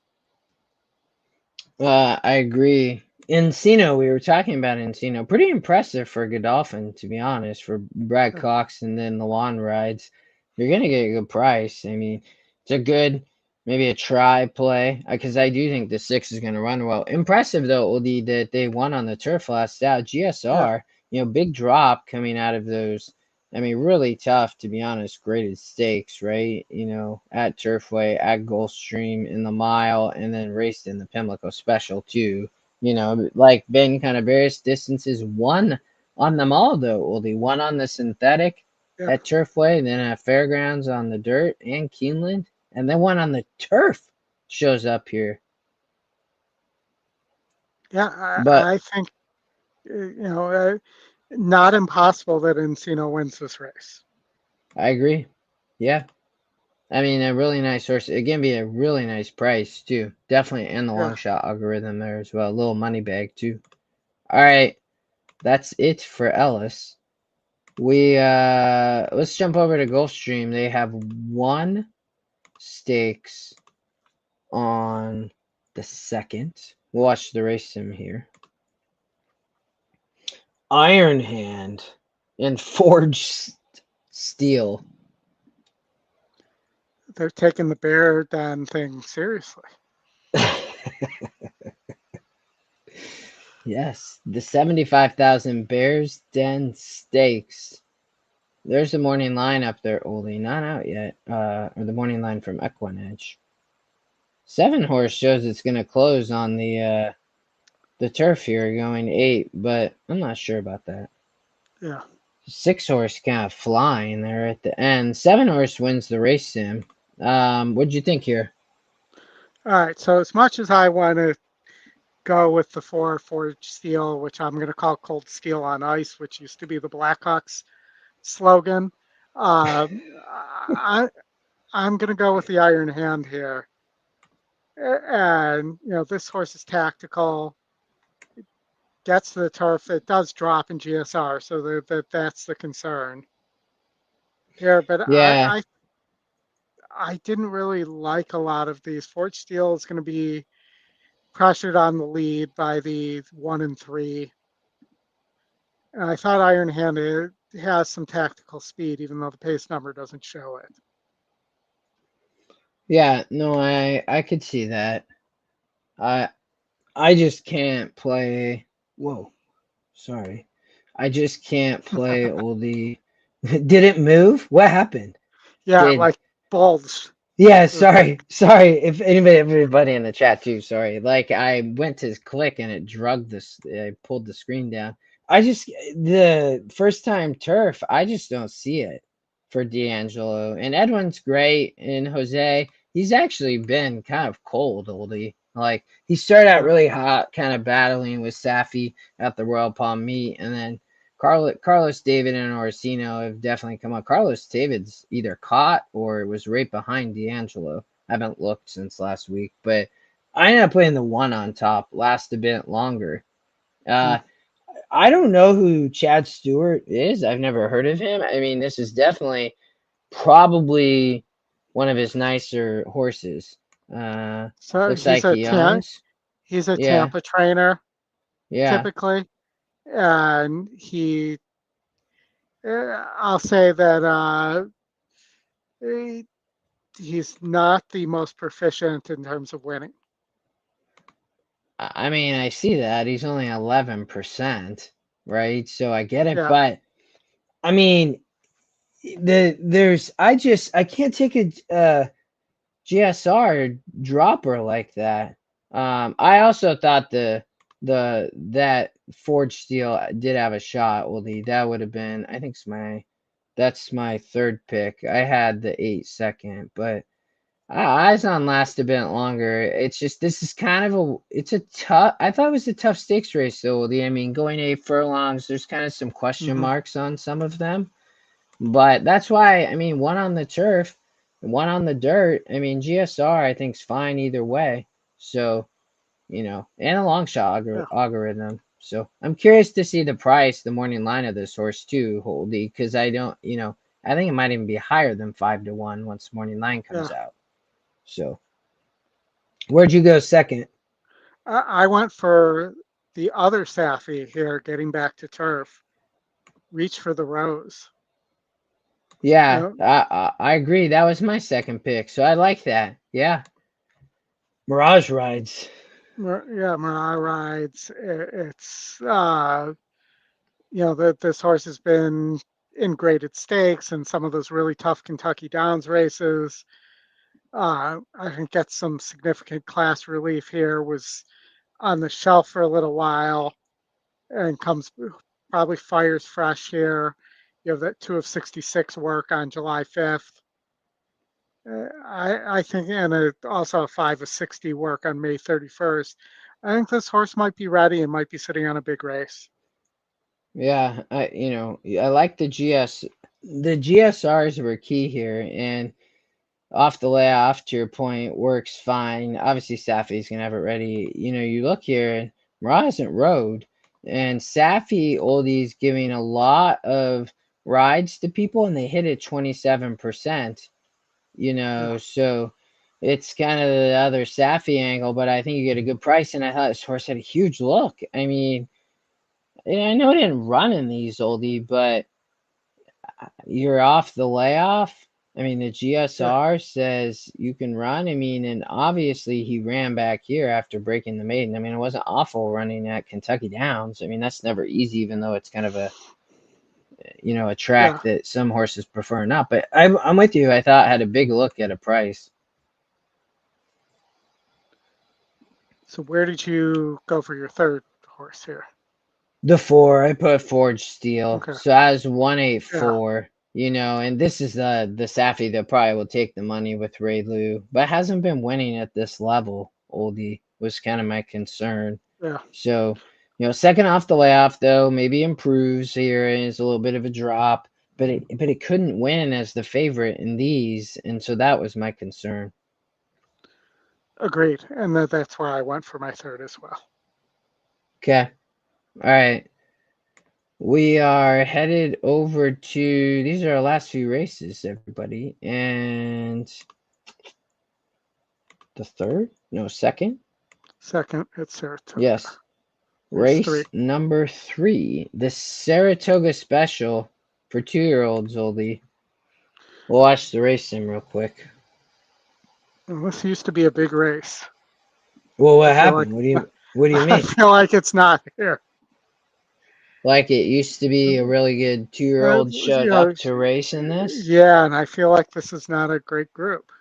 I agree. Encino, we were talking about Encino. Pretty impressive for Godolphin, to be honest, for Brad
Yeah,
Cox and then the lawn rides. You're gonna get a good price. I mean, it's a good, maybe a try play, because I do think the 6 is gonna run well. Impressive though, Oldie, that they won on the turf last out.
yeah,
GSR, big drop coming out of those. I mean, really tough, to be honest, graded stakes, right? At Turfway, at Gulfstream in the mile, and then raced in the Pimlico Special too. Like been kind of various distances. One on them all though, Oldie. One on the synthetic
yeah,
at Turfway, then at Fairgrounds on the dirt and Keeneland, and then one on the turf shows up here.
yeah.
But
I think not impossible that Encino wins this race.
I agree. Yeah. I mean, a really nice horse. It can be a really nice price too. Definitely in the
Yeah.
long shot algorithm there as well. A little money bag too. All right, that's it for Ellis. We let's jump over to Gulfstream. They have 1 stakes on the 2nd. We'll watch the race sim here. Iron Hand and Forged Steel.
They're taking the Bear Den thing seriously.
Yes, the 75,000 Bears Den Stakes. There's the morning line up there, Oldie. Not out yet. Or the morning line from EquinEdge. 7 horse shows it's gonna close on the turf here, going 8, but I'm not sure about that.
Yeah.
6 horse kind of flying there at the end. 7 horse wins the race sim. What'd you think here?
All right. So as much as I want to go with the 4 Forged Steel, which I'm going to call Cold Steel on Ice, which used to be the Blackhawks slogan, um, I, I'm going to go with the Iron Hand here. And, this horse is tactical, gets to the turf. It does drop in GSR, so that's the concern here. But
Yeah,
I didn't really like a lot of these. Forged Steel is going to be pressured on the lead by the 1 and 3. And I thought Iron Hand has some tactical speed, even though the pace number doesn't show it.
Yeah, no, I could see that. I I just can't play. Whoa, sorry. I just can't play oldie. Did it move? What happened?
Yeah,
Did
like bulged.
Yeah,
It was like,
sorry. If everybody in the chat too, sorry. Like I went to click and it drugged this. I pulled the screen down. The first time turf, I just don't see it for D'Angelo. And Edwin's great, and Jose, he's actually been kind of cold, oldie. Like he started out
yeah.
really hot, kind of battling with Safi at the Royal Palm meet, and then Carlos David and Orsino have definitely come up. Carlos David's either caught or was right behind D'Angelo. I haven't looked since last week, but I ended up putting the one on top, last a bit longer.
Hmm.
Uh, I don't know who Chad Stewart is. I've never heard of him. I mean, this is definitely probably one of his nicer horses.
So
Looks like he owns.
he's a
Yeah,
Tampa trainer
yeah.
typically, and I'll say that he- he's not the most proficient in terms of winning.
I mean, I see that he's only 11%, right? So I get it,
Yeah.
but I mean, I can't take a GSR dropper like that. I also thought that Forge Steel did have a shot. Well, that would have been, I think that's my third pick. I had the 8 second, but eyes on last a bit longer. It's just this is kind of it's a tough. I thought it was a tough stakes race though. I mean, going 8 furlongs, there's kind of some question
Hmm.
marks on some of them. But that's why, I mean, one on the turf, one on the dirt. I mean, GSR I think's fine either way. So, and a long shot
Yeah.
algorithm. So I'm curious to see the price, the morning line of this horse too, Holdy, because I don't, I think it might even be higher than 5 to 1 once morning line
Yeah.
comes out. So where'd you go second?
I went for the other Safi here, getting back to turf. Reach for the rose. You
Yeah,
know,
I agree. That was my second pick, so I like that. Yeah, Mirage rides.
Yeah, Mirai rides. It's that this horse has been in graded stakes and some of those really tough Kentucky Downs races. I think gets some significant class relief here. Was on the shelf for a little while and comes probably fires fresh here. You have that 2 of 66 work on July 5th. I think, and also a 5 of 60 work on May 31st. I think this horse might be ready and might be sitting on a big race.
Yeah, I like the GS. The GSRs were key here, and off the layoff, to your point, works fine. Obviously, Safi's gonna have it ready. You look here, and Ra hasn't rode, and Safi Oldie's giving a lot of rides to people, and they hit it 27%.
Yeah,
So it's kind of the other Safi angle, but I think you get a good price, and I thought this horse had a huge look. I mean, and I know it didn't run in these Oldie, but you're off the layoff. I mean, the
yeah,
GSR says you can run. I mean, and obviously he ran back here after breaking the maiden. I mean, it wasn't awful running at Kentucky Downs. I mean, that's never easy, even though it's kind of a
yeah.
track that some horses prefer not. But I'm with you. I thought had a big look at a price.
So where did you go for your third horse here?
The four, I put Forge Steel.
Okay.
So I was
Yeah,
184, and this is the Safi that probably will take the money with Ray Lu, but hasn't been winning at this level, Oldie, was kind of my concern.
yeah.
So, second off the layoff though, maybe improves here and is a little bit of a drop, but it couldn't win as the favorite in these, and so that was my concern.
Agreed. And that's where I went for my third as well.
Okay. All right. We are headed over to these are our last few races, everybody. And the third? No, second?
Second at Saratoga.
Yes.
Race 3.
Race number 3, the Saratoga Special for 2-year-olds, oldie. We'll watch the race sim real quick.
Well, this used to be a big race.
Well,
I
what
feel like
happened? What do you
I
mean?
feel like it's not here.
Like it used to be a really good 2-year-old
You
showed
know,
up to race in this?
yeah, and I feel like this is not a great group.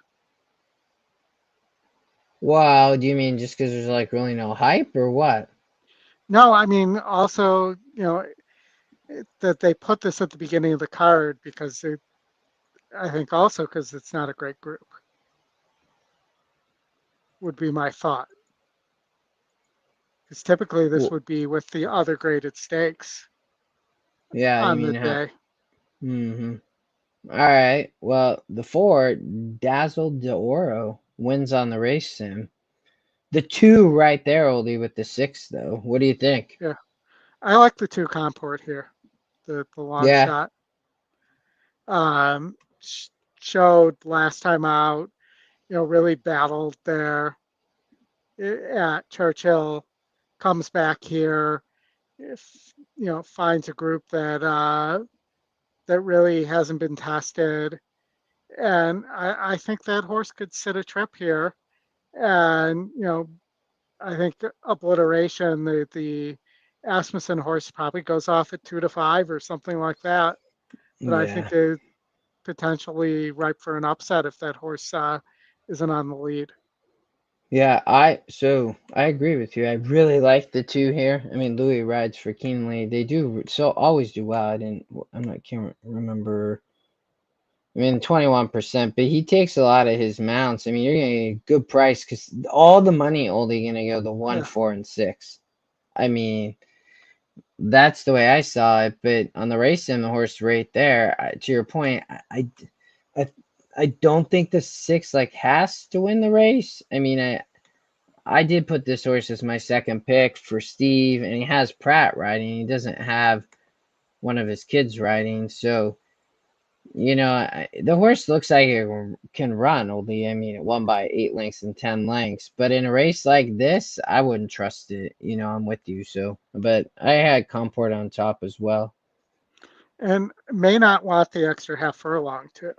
Wow, do you mean just because there's like really no hype or what?
No, I mean also, that they put this at the beginning of the card because I think also because it's not a great group would be my thought. Because typically this
Well,
would be with the other graded stakes
yeah, you
on the
mean how?
day.
Mm-hmm. All right. Well, the 4, Dazzle de Oro, wins on the race sim. The 2 right there, oldie, with the 6, though. What do you think?
Yeah, I like the 2 Comport here, the long
Yeah,
shot. Um, showed last time out, really battled there at Churchill, comes back here, if finds a group that really hasn't been tested, and I think that horse could sit a trip here, and I think obliteration, the Asmussen horse probably goes off at 2 to 5 or something like that, but I think
yeah.
they potentially ripe for an upset if that horse isn't on the lead.
Yeah, so I agree with you. I really like the 2 here. I mean, Louis rides for Keeneland. They do so always do well. Can't remember. I mean, 21%, but he takes a lot of his mounts. I mean, you're gonna get a good price because all the money only gonna go to 1,
Yeah,
4, and 6. I mean, that's the way I saw it. But on the race sim, the horse right there, to your point, I, I don't think the 6 like has to win the race. I mean, I did put this horse as my second pick for Steve, and he has Pratt riding. He doesn't have one of his kids riding, so the horse looks like it can run. Only, I mean, it won by 8 lengths and 10 lengths. But in a race like this, I wouldn't trust it. I'm with you. So, but I had Comport on top as well.
and may not want the extra half furlong too.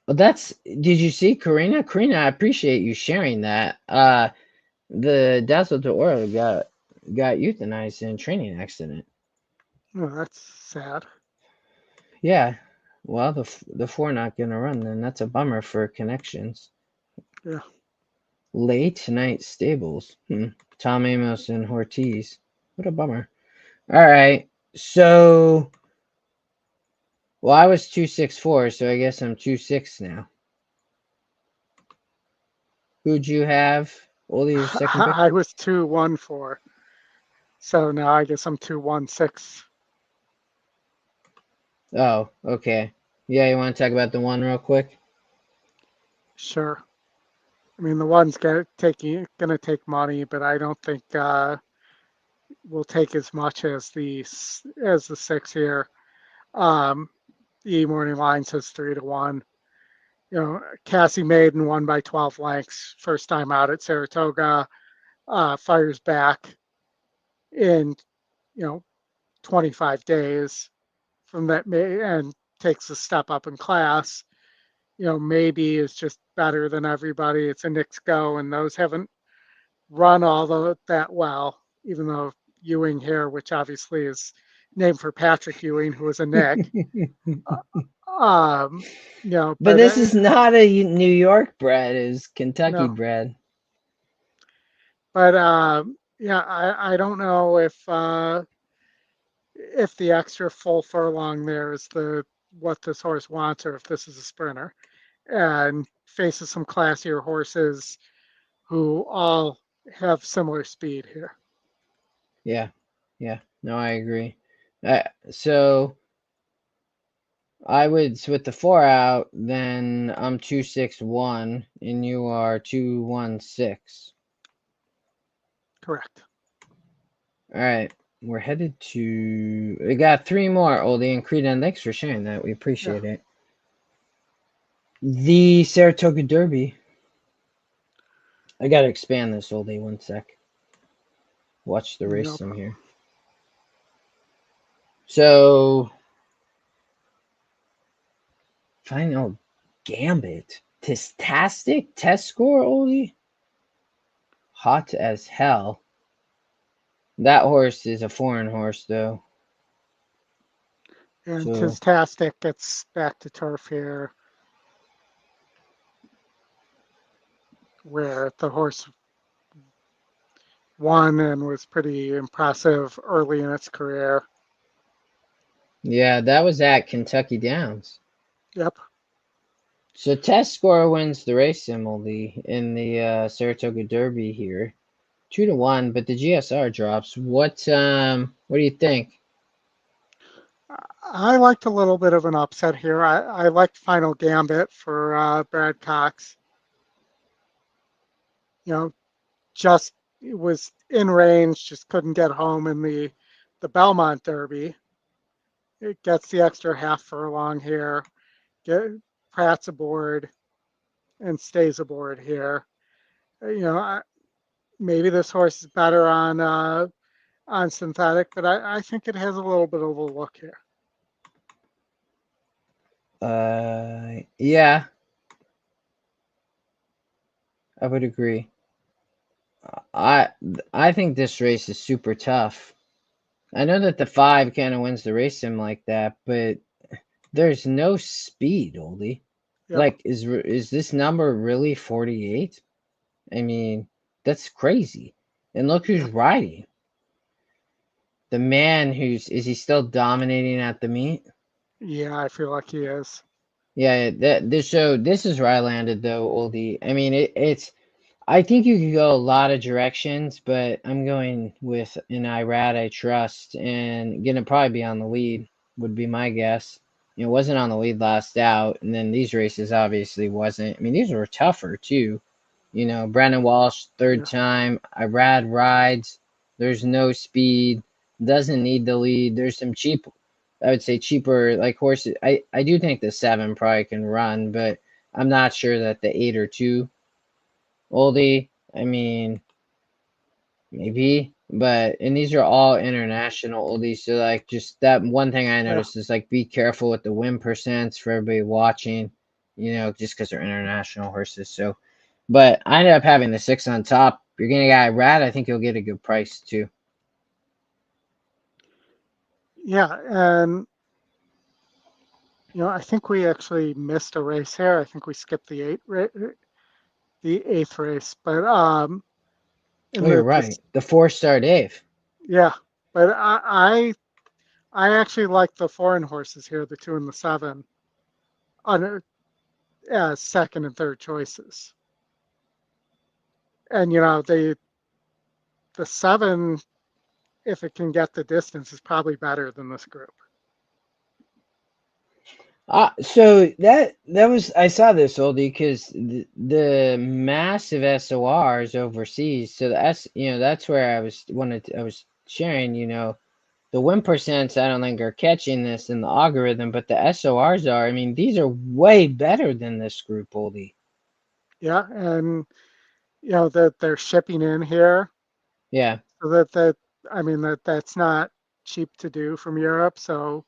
But did you see Karina? Karina, I appreciate you sharing that. The Dazzle de Oro got euthanized in a training accident.
Oh, that's sad.
Yeah. Well, the 4 not gonna run then. That's a bummer for connections.
Yeah.
Late night stables. Tom Amos and Ortiz. What a bummer. All right. So, well, I was 264, so I guess I'm 2-6 now. Who'd you have? Only your second pick?
I was 2-1-4. So now I guess I'm 2-1-6.
Oh, okay. Yeah, you want to talk about the 1 real quick?
Sure. I mean, the one's gonna take money, but I don't think will take as much as the 6 here. Um, the morning line says 3-1. Cassie Maiden won by 12 lengths, first time out at Saratoga. Fires back in, you know, 25 days from that, and takes a step up in class. Maybe is just better than everybody. It's a Knicks go, and those haven't run that well, even though Ewing here, which obviously is named for Patrick Ewing, who was a Knick. Um,
But
but
this is not a New York bred, it's Kentucky
no,
bred.
but yeah, I don't know if the extra full furlong there is what this horse wants, or if this is a sprinter and faces some classier horses who all have similar speed here.
Yeah. Yeah. No, I agree. So with the 4 out, then I'm 261 and you are 216.
Correct.
All right. We're headed to. We got 3 more, Oldie and Creed, and thanks for sharing that. We
Yeah.
appreciate it. The Saratoga Derby. I gotta expand this, Oldie. 1 sec. watch the race
No
sim
problem.
here. So, final gambit. Tistastic test score, Oldie? Hot as hell. That horse is a foreign horse, though.
And
So,
Tistastic gets back to turf here, where the horse won and was pretty impressive early in its career.
yeah, that was at Kentucky Downs.
Yep.
So, test score wins the race sim, Oldie, in the Saratoga Derby here. 2-1, but the GSR drops. What do you think?
I liked a little bit of an upset here. I liked Final Gambit for Brad Cox. You know, just it was in range, just couldn't get home in the Belmont Derby. It gets the extra half furlong here. Get Pratt's aboard and stays aboard here. You know, maybe this horse is better on synthetic, but I think it has a little bit of a look here.
Yeah, I would agree. I I think this race is super tough. I know that the 5 kind of wins the race sim like that, but there's no speed, Oldie.
Yep.
Like, is this number really 48? I mean, that's crazy. And look who's
Yeah.
riding. The man who's is he still dominating at the meet?
Yeah, I feel like he is.
Yeah, this is where I landed though, Oldie. I mean, it's I think you could go a lot of directions, but I'm going with an Irad I trust and gonna probably be on the lead, would be my guess. It wasn't on the lead last out, and then these races obviously wasn't. I mean, these were tougher too. Brandon Walsh, third
Yeah.
time. Irad rides. There's no speed. Doesn't need the lead. There's some cheap, I would say cheaper like horses. I do think the 7 probably can run, but I'm not sure that the 8 or 2 Oldie, I mean, maybe, but and these are all international oldies. So like, just that one thing I
Yeah.
noticed is like, be careful with the win percents for everybody watching. Just because they're international horses. So, but I ended up having the 6 on top. You're gonna get a rat. I think you'll get a good price too.
Yeah. And I think we actually missed a race here. I think we skipped the eighth race, but in
Oh, you're
this
right. The 4-star Dave.
yeah, but I actually like the foreign horses here, the 2 and the 7, on as second and third choices. And the 7, if it can get the distance, is probably better than this group.
So that was I saw this oldie because the massive SORs overseas. So the that's where I was sharing. The win percents I don't think are catching this in the algorithm, but the SORs are. I mean, these are way better than this group oldie.
Yeah, and that they're shipping in here,
Yeah,
so that I mean that's not cheap to do from Europe. So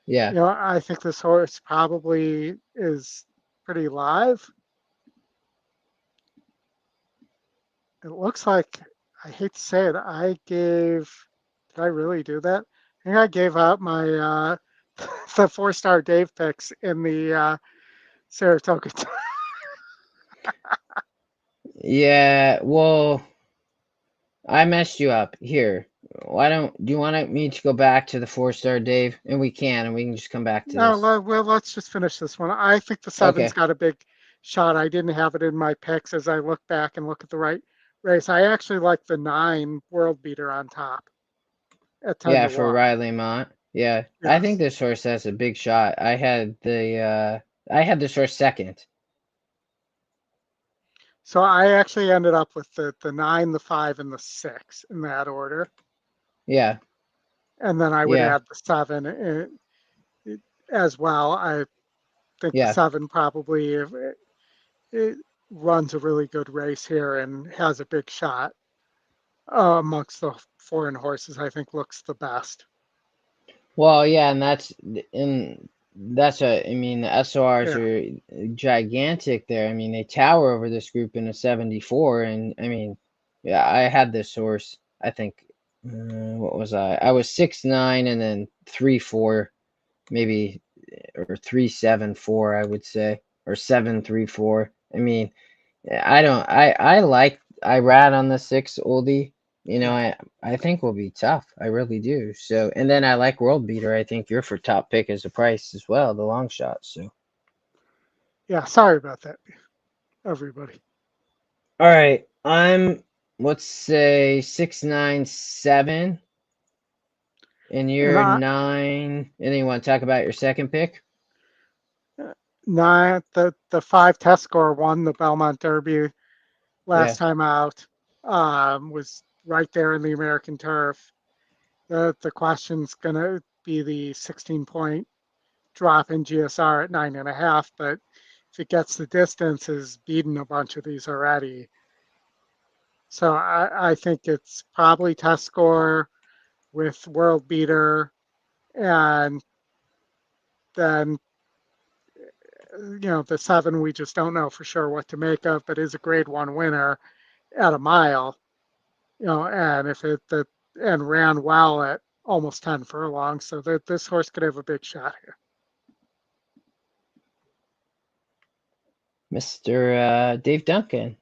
yeah.
I think this horse probably is pretty live. It looks like, I hate to say it, did I really do that? I think I gave out my the 4-star Dave picks in the Saratoga.
Yeah, well, I messed you up here. Why don't do you want me to go back to the 4-star Dave? And we can just come back to
No,
this.
well, let's just finish this one. I think the 7's
Okay.
got a big shot. I didn't have it in my picks as I look back and look at the right race. I actually like the 9 world beater on top at 10
Yeah,
to
for
1.
Riley Mott. Yeah, I think
Yes.
this horse has a big shot. I had this horse second.
So I actually ended up with the 9, the 5, and the 6 in that order.
Yeah,
And then I would
yeah,
add the 7 as well. I think the
yeah.
7 probably, if it runs a really good race here and has a big shot. amongst the foreign horses, I think looks the best.
Well, yeah, and that's a. I mean, the SORs
Yeah,
are gigantic there. I mean, they tower over this group in a 74, and I mean, yeah, I had this horse. I think, what was I? I was 6'9" and then 3'4", maybe, or 3'7" 4", I would say, or 7'3" 4". I mean, I don't. I rat on the 6 oldie. You know,
yeah,
I think will be tough. I really do. So, and then I like World Beater. I think you're for top pick as a price as well, the long shot. So,
yeah. Sorry about that, everybody.
all right, I'm, let's say 6'9", 7", and
And
you're 9. And then you want to talk about your second pick?
nine, the five test score won the Belmont Derby
Yeah.
last time out. Was right there in the American turf. The question's gonna be the 16-point drop in GSR at 9.5, but if it gets the distance, has beaten a bunch of these already. So I think it's probably test score with world beater, and then the 7 we just don't know for sure what to make of, but is a grade 1 winner at a mile. And if it the and ran well at almost 10 furlongs, so that this horse could have a big shot here.
Mr. Dave Duncan,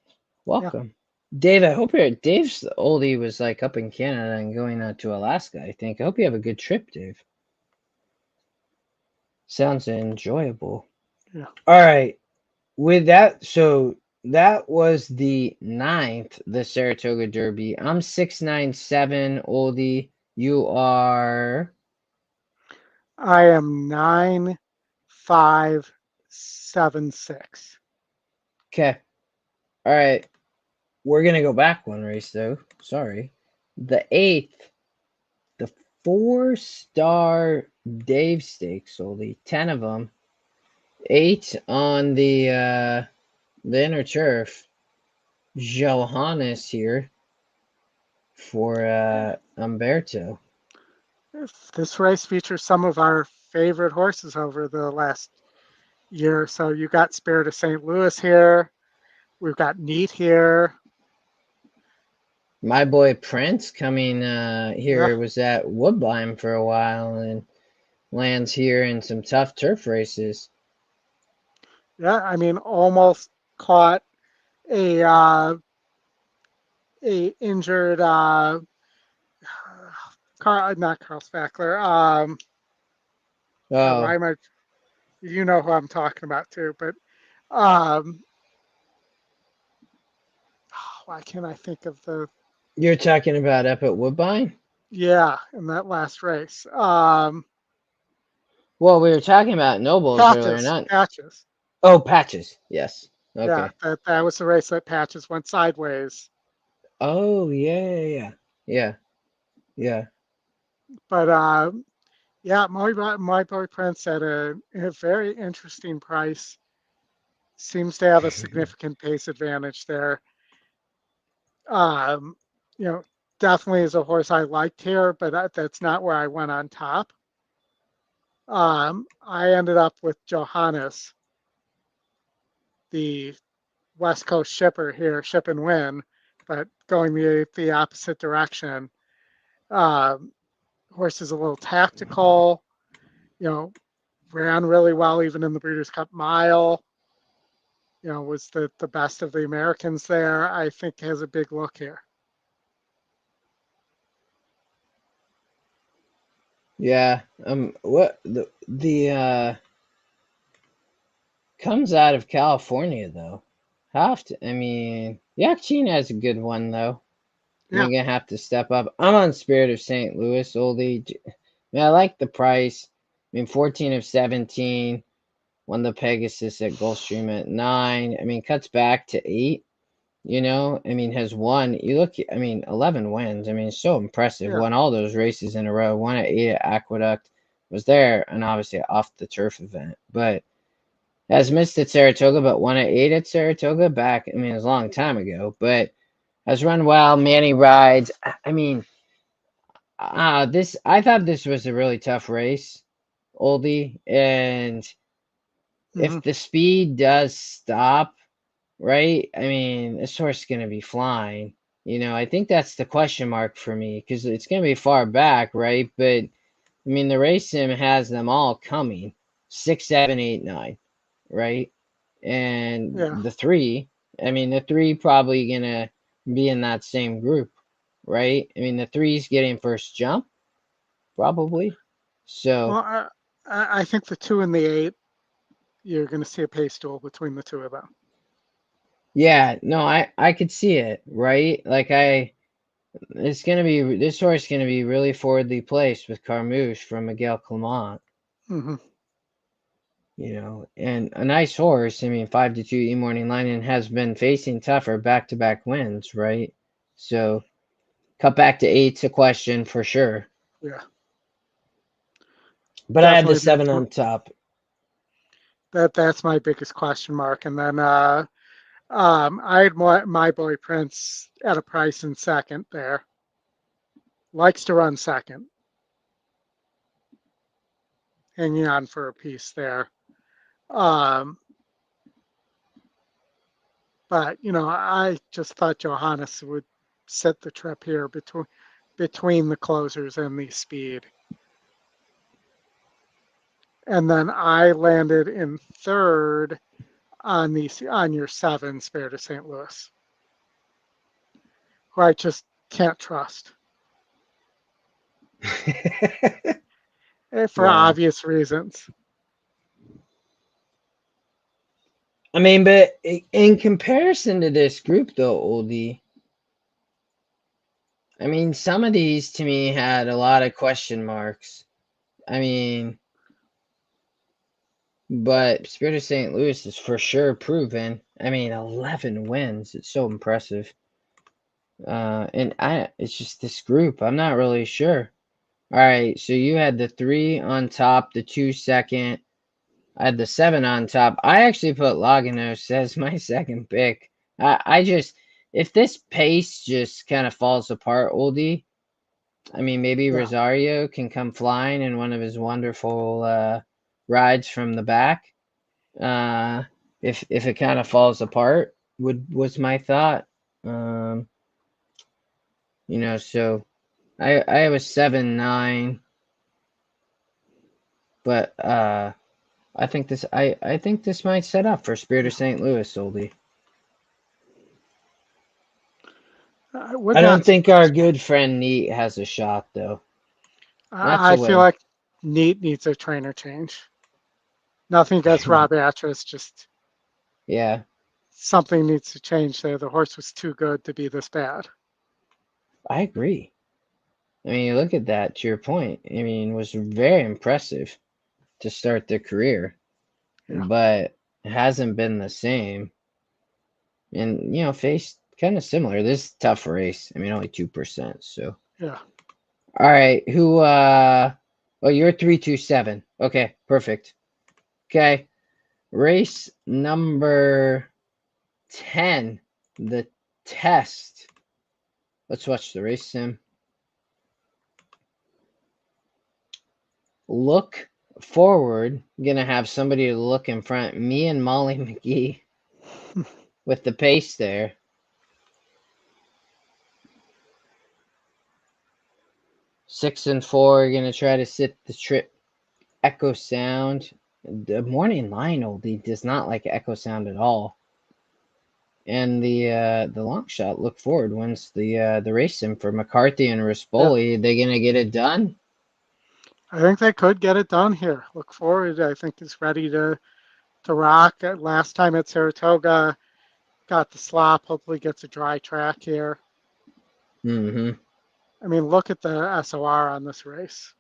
Yeah.
welcome. Dave, I hope Dave's oldie was like up in Canada and going to Alaska, I think. I hope you have a good trip, Dave. Sounds enjoyable.
Yeah.
All right. With that, so that was the 9th, the Saratoga Derby. I'm 6'9", 7", oldie. You are
I am 9,576.
okay. All right. We're gonna go back one race though. Sorry. The 8th, the 4-star Dave Stakes, oldie. 10 of them. 8 on the inner turf. Johannes here for Umberto.
This race features some of our favorite horses over the last year. So you got Spirit of St. Louis here. We've got Neat here.
My boy Prince coming
Yeah.
here was at Woodbine for a while and lands here in some tough turf races.
Yeah. I mean, almost caught a injured Carl, not Carl Spackler. Why
Oh,
am I? You know who I'm talking about too, but um, why can't I think of the?
you're talking about up at Woodbine?
Yeah, in that last race.
Well, we were talking about Nobles earlier,
Patches,
not.
Patches.
Oh, Patches. Yes.
Yeah,
Okay.
that was the race that Patches went sideways.
Oh, yeah, yeah, yeah, yeah.
But yeah, my boy Prince at a very interesting price. Seems to have a
Yeah.
significant pace advantage there. Um, you know, definitely is a horse I liked here, but that's not where I went on top. I ended up with Johannes, the West Coast shipper here, ship and win, but going the opposite direction. Um, Horse is a little tactical, you know, ran really well even in the Breeders' Cup Mile. Was the best of the Americans there. I think has a big look here.
Yeah. What the comes out of California though. Have to. I mean, Yakchin has a good one though.
Yeah,
You're gonna have to step up. I'm on Spirit of St. Louis, oldie. I mean, I like the price. I mean, 14 of 17. Won the Pegasus at Gulfstream at 9. I mean, cuts back to 8. You know, I mean, has won. You look. I mean, 11 wins. I mean, so impressive.
yeah,
Won all those races in a row. Won at 8 at Aqueduct. Was there, and obviously off the turf event, but has missed at Saratoga, but won at 8 at Saratoga back. I mean, it was a long time ago, but has run well. Manny rides. I mean, I thought this was a really tough race, Oldie, and
Hmm.
if the speed does stop, right? I mean, this horse is gonna be flying. I think that's the question mark for me because it's gonna be far back, right? But I mean, the race sim has them all coming 6, 7, 8, 9, right? And
Yeah.
the three probably gonna be in that same group, right? I mean, the three's getting first jump, probably.
Well,
So,
I think the 2 and the 8, you're going to see a pace duel between the two of them.
yeah, no, I could see it, right? This horse gonna be really forwardly placed with Carmouche from Miguel Clement.
Hmm.
And a nice horse. I mean, 5-2 E Morning Line and has been facing tougher back-to-back wins, right? So cut back to eight's a question for sure.
Yeah,
But I had the
definitely.
seven on top.
That's my biggest question mark. And then I had my boy Prince at a price in second there. Likes to run second, hanging on for a piece there. Um, but I just thought Johannes would set the trip here between the closers and the speed. And then I landed in third on your seven, Spare to St. Louis, who I just can't trust for
Yeah.
obvious reasons.
I mean, but in comparison to this group, though, Oldie, I mean, some of these to me had a lot of question marks. I mean, but Spirit of St. Louis is for sure proven. I mean, 11 wins. It's so impressive. It's just this group. I'm not really sure. All right, so you had the 3 on top, the 2 second. I had the 7 on top. I actually put Laganos as my second pick. I just, if this pace just kind of falls apart, Oldie, I mean, maybe
Yeah,
Rosario can come flying in one of his wonderful rides from the back. Uh, if it kind of falls apart, was my thought. Um, so I was 7-9, but I think this might set up for Spirit of
yeah.
St. Louis, Oldie.
I would
I don't
not
think our
surprise me.
good friend Neat has a shot though. Not
I
to
feel
win.
like Neat needs a trainer change. Nothing against Rob Atras, just
Yeah,
something needs to change there. The horse was too good to be this bad.
I agree. I mean, you look at that. To your point, I mean, was very impressive to start their career,
Yeah,
but hasn't been the same. And faced kind of similar. This is a tough race. I mean, only 2%. So,
yeah.
all right. Who? Oh, you're 327. Okay, perfect. Okay, race number 10, the test. Let's watch the race sim. Look forward. I'm gonna have somebody to look in front. Me and Molly McGee with the pace there. 6 and 4 are gonna try to sit the trip. Echo sound. The morning line oldie does not like echo sound at all. And the long shot look forward wins the race sim for McCarthy and
Yeah.
Rispoli. They gonna get it done?
I think they could get it done here. Look forward. I think is ready to rock. Last time at Saratoga, got the slop. Hopefully gets a dry track here.
Mm-hmm.
I mean, look at the SOR on this race.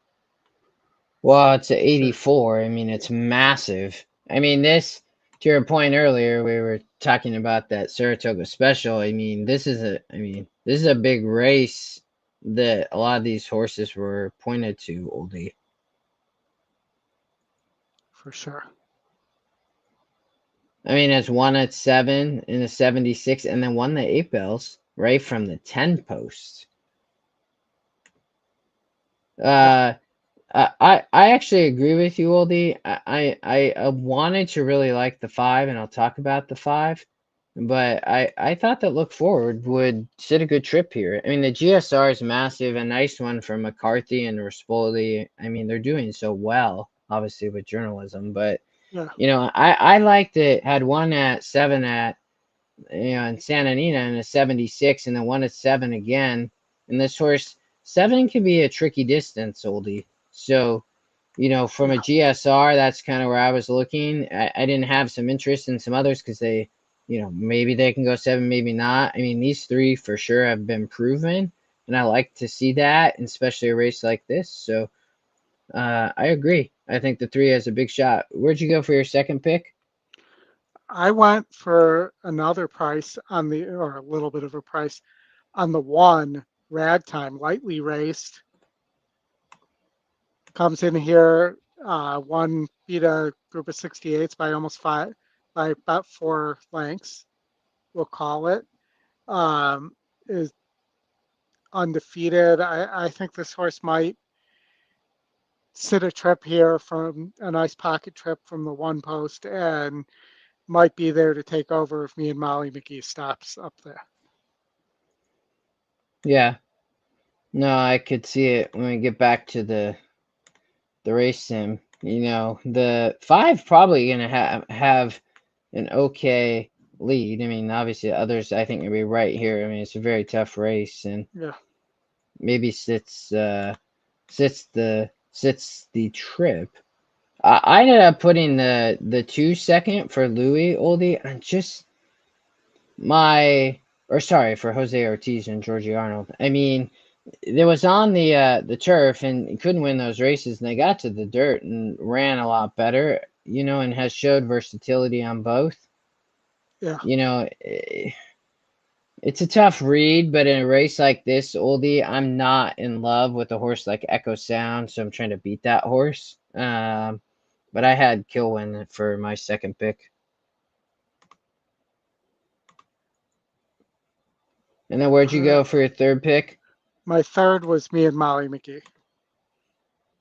Well, it's a
Just
84. I mean, it's massive. I mean, to your point earlier, we were talking about that Saratoga special. This is a big race that a lot of these horses were pointed to, oldie.
for sure.
I mean, it's one at 7 in the 76 and then won the 8 bells. right from the 10 post.
Yeah.
I actually agree with you, Oldie. I wanted to really like the 5, and I'll talk about the 5, but I thought that Look Forward would sit a good trip here. I mean, the GSR is massive, a nice one for McCarthy and Rispoli. I mean, they're doing so well, obviously with journalism, but
Yeah.
I liked it. Had one at 7 at in Santa Anita and a 76, and then one at 7 again. And this horse 7 can be a tricky distance, Oldie. So from a
Yeah.
GSR, that's kind of where I was looking. I didn't have some interest in some others because they, maybe they can go 7, maybe not. I mean, these 3 for sure have been proven, and I like to see that, especially a race like this. So I agree. I think the 3 has a big shot. Where'd you go for your second pick?
I went for another price on or a little bit of a price on the 1 Ragtime, lightly raced. Comes in here, one beat a group of 68s by almost 5, by about 4 lengths, we'll call it. Is undefeated. I think this horse might sit a trip here from a nice pocket trip from the 1 post and might be there to take over if me and Molly McGee stops up there.
Yeah. No, I could see it when we get back to the race sim. The 5 probably gonna have an okay lead. I mean, obviously others I think gonna be right here. I mean, it's a very tough race, and
Yeah.
maybe sits the trip. I ended up putting the 2 second for Louis Oldie, and just sorry, for Jose Ortiz and Georgie Arnold. I mean, there was on the turf and couldn't win those races, and they got to the dirt and ran a lot better, and has showed versatility on both.
Yeah.
It's a tough read, but in a race like this, Oldie, I'm not in love with a horse like Echo Sound, so I'm trying to beat that horse. But I had Kilwin for my second pick. And then where'd you go for your third pick?
My third was me and Molly McGee.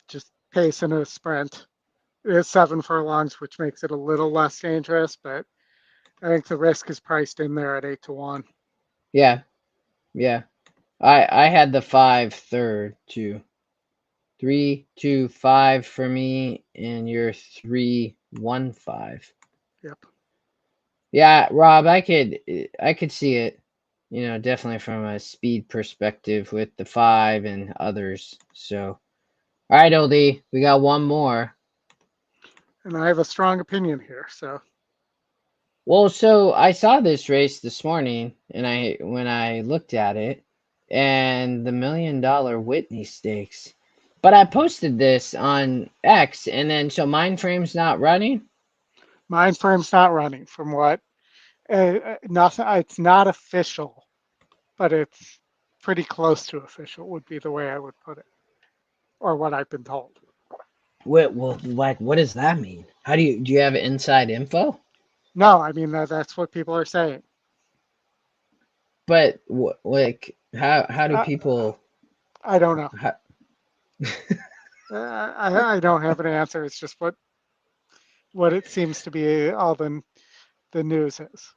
Just pace in a sprint. It is 7 furlongs, which makes it a little less dangerous, but I think the risk is priced in there at 8-1.
Yeah, yeah. I had the 5 third too. 3, 2, 5 for me, and you're 3, 1, 5.
Yep.
Yeah, Rob, I could see it. Definitely from a speed perspective with the 5 and others. So, all right, Oldie, we got one more.
And I have a strong opinion here. So,
Well, so I saw this race this morning, and when I looked at it, and the $1 million Whitney Stakes. But I posted this on X, and then so Mindframe's not running.
mind frame's not running from what, nothing, it's not official, but it's pretty close to official, would be the way I would put it, or what I've been told.
Well, like, what does that mean? How do you have inside info?
No, I mean, that's what people are saying.
But like, how do
Uh,
people?
I don't know.
How,
I don't have an answer. It's just what it seems to be all the news is.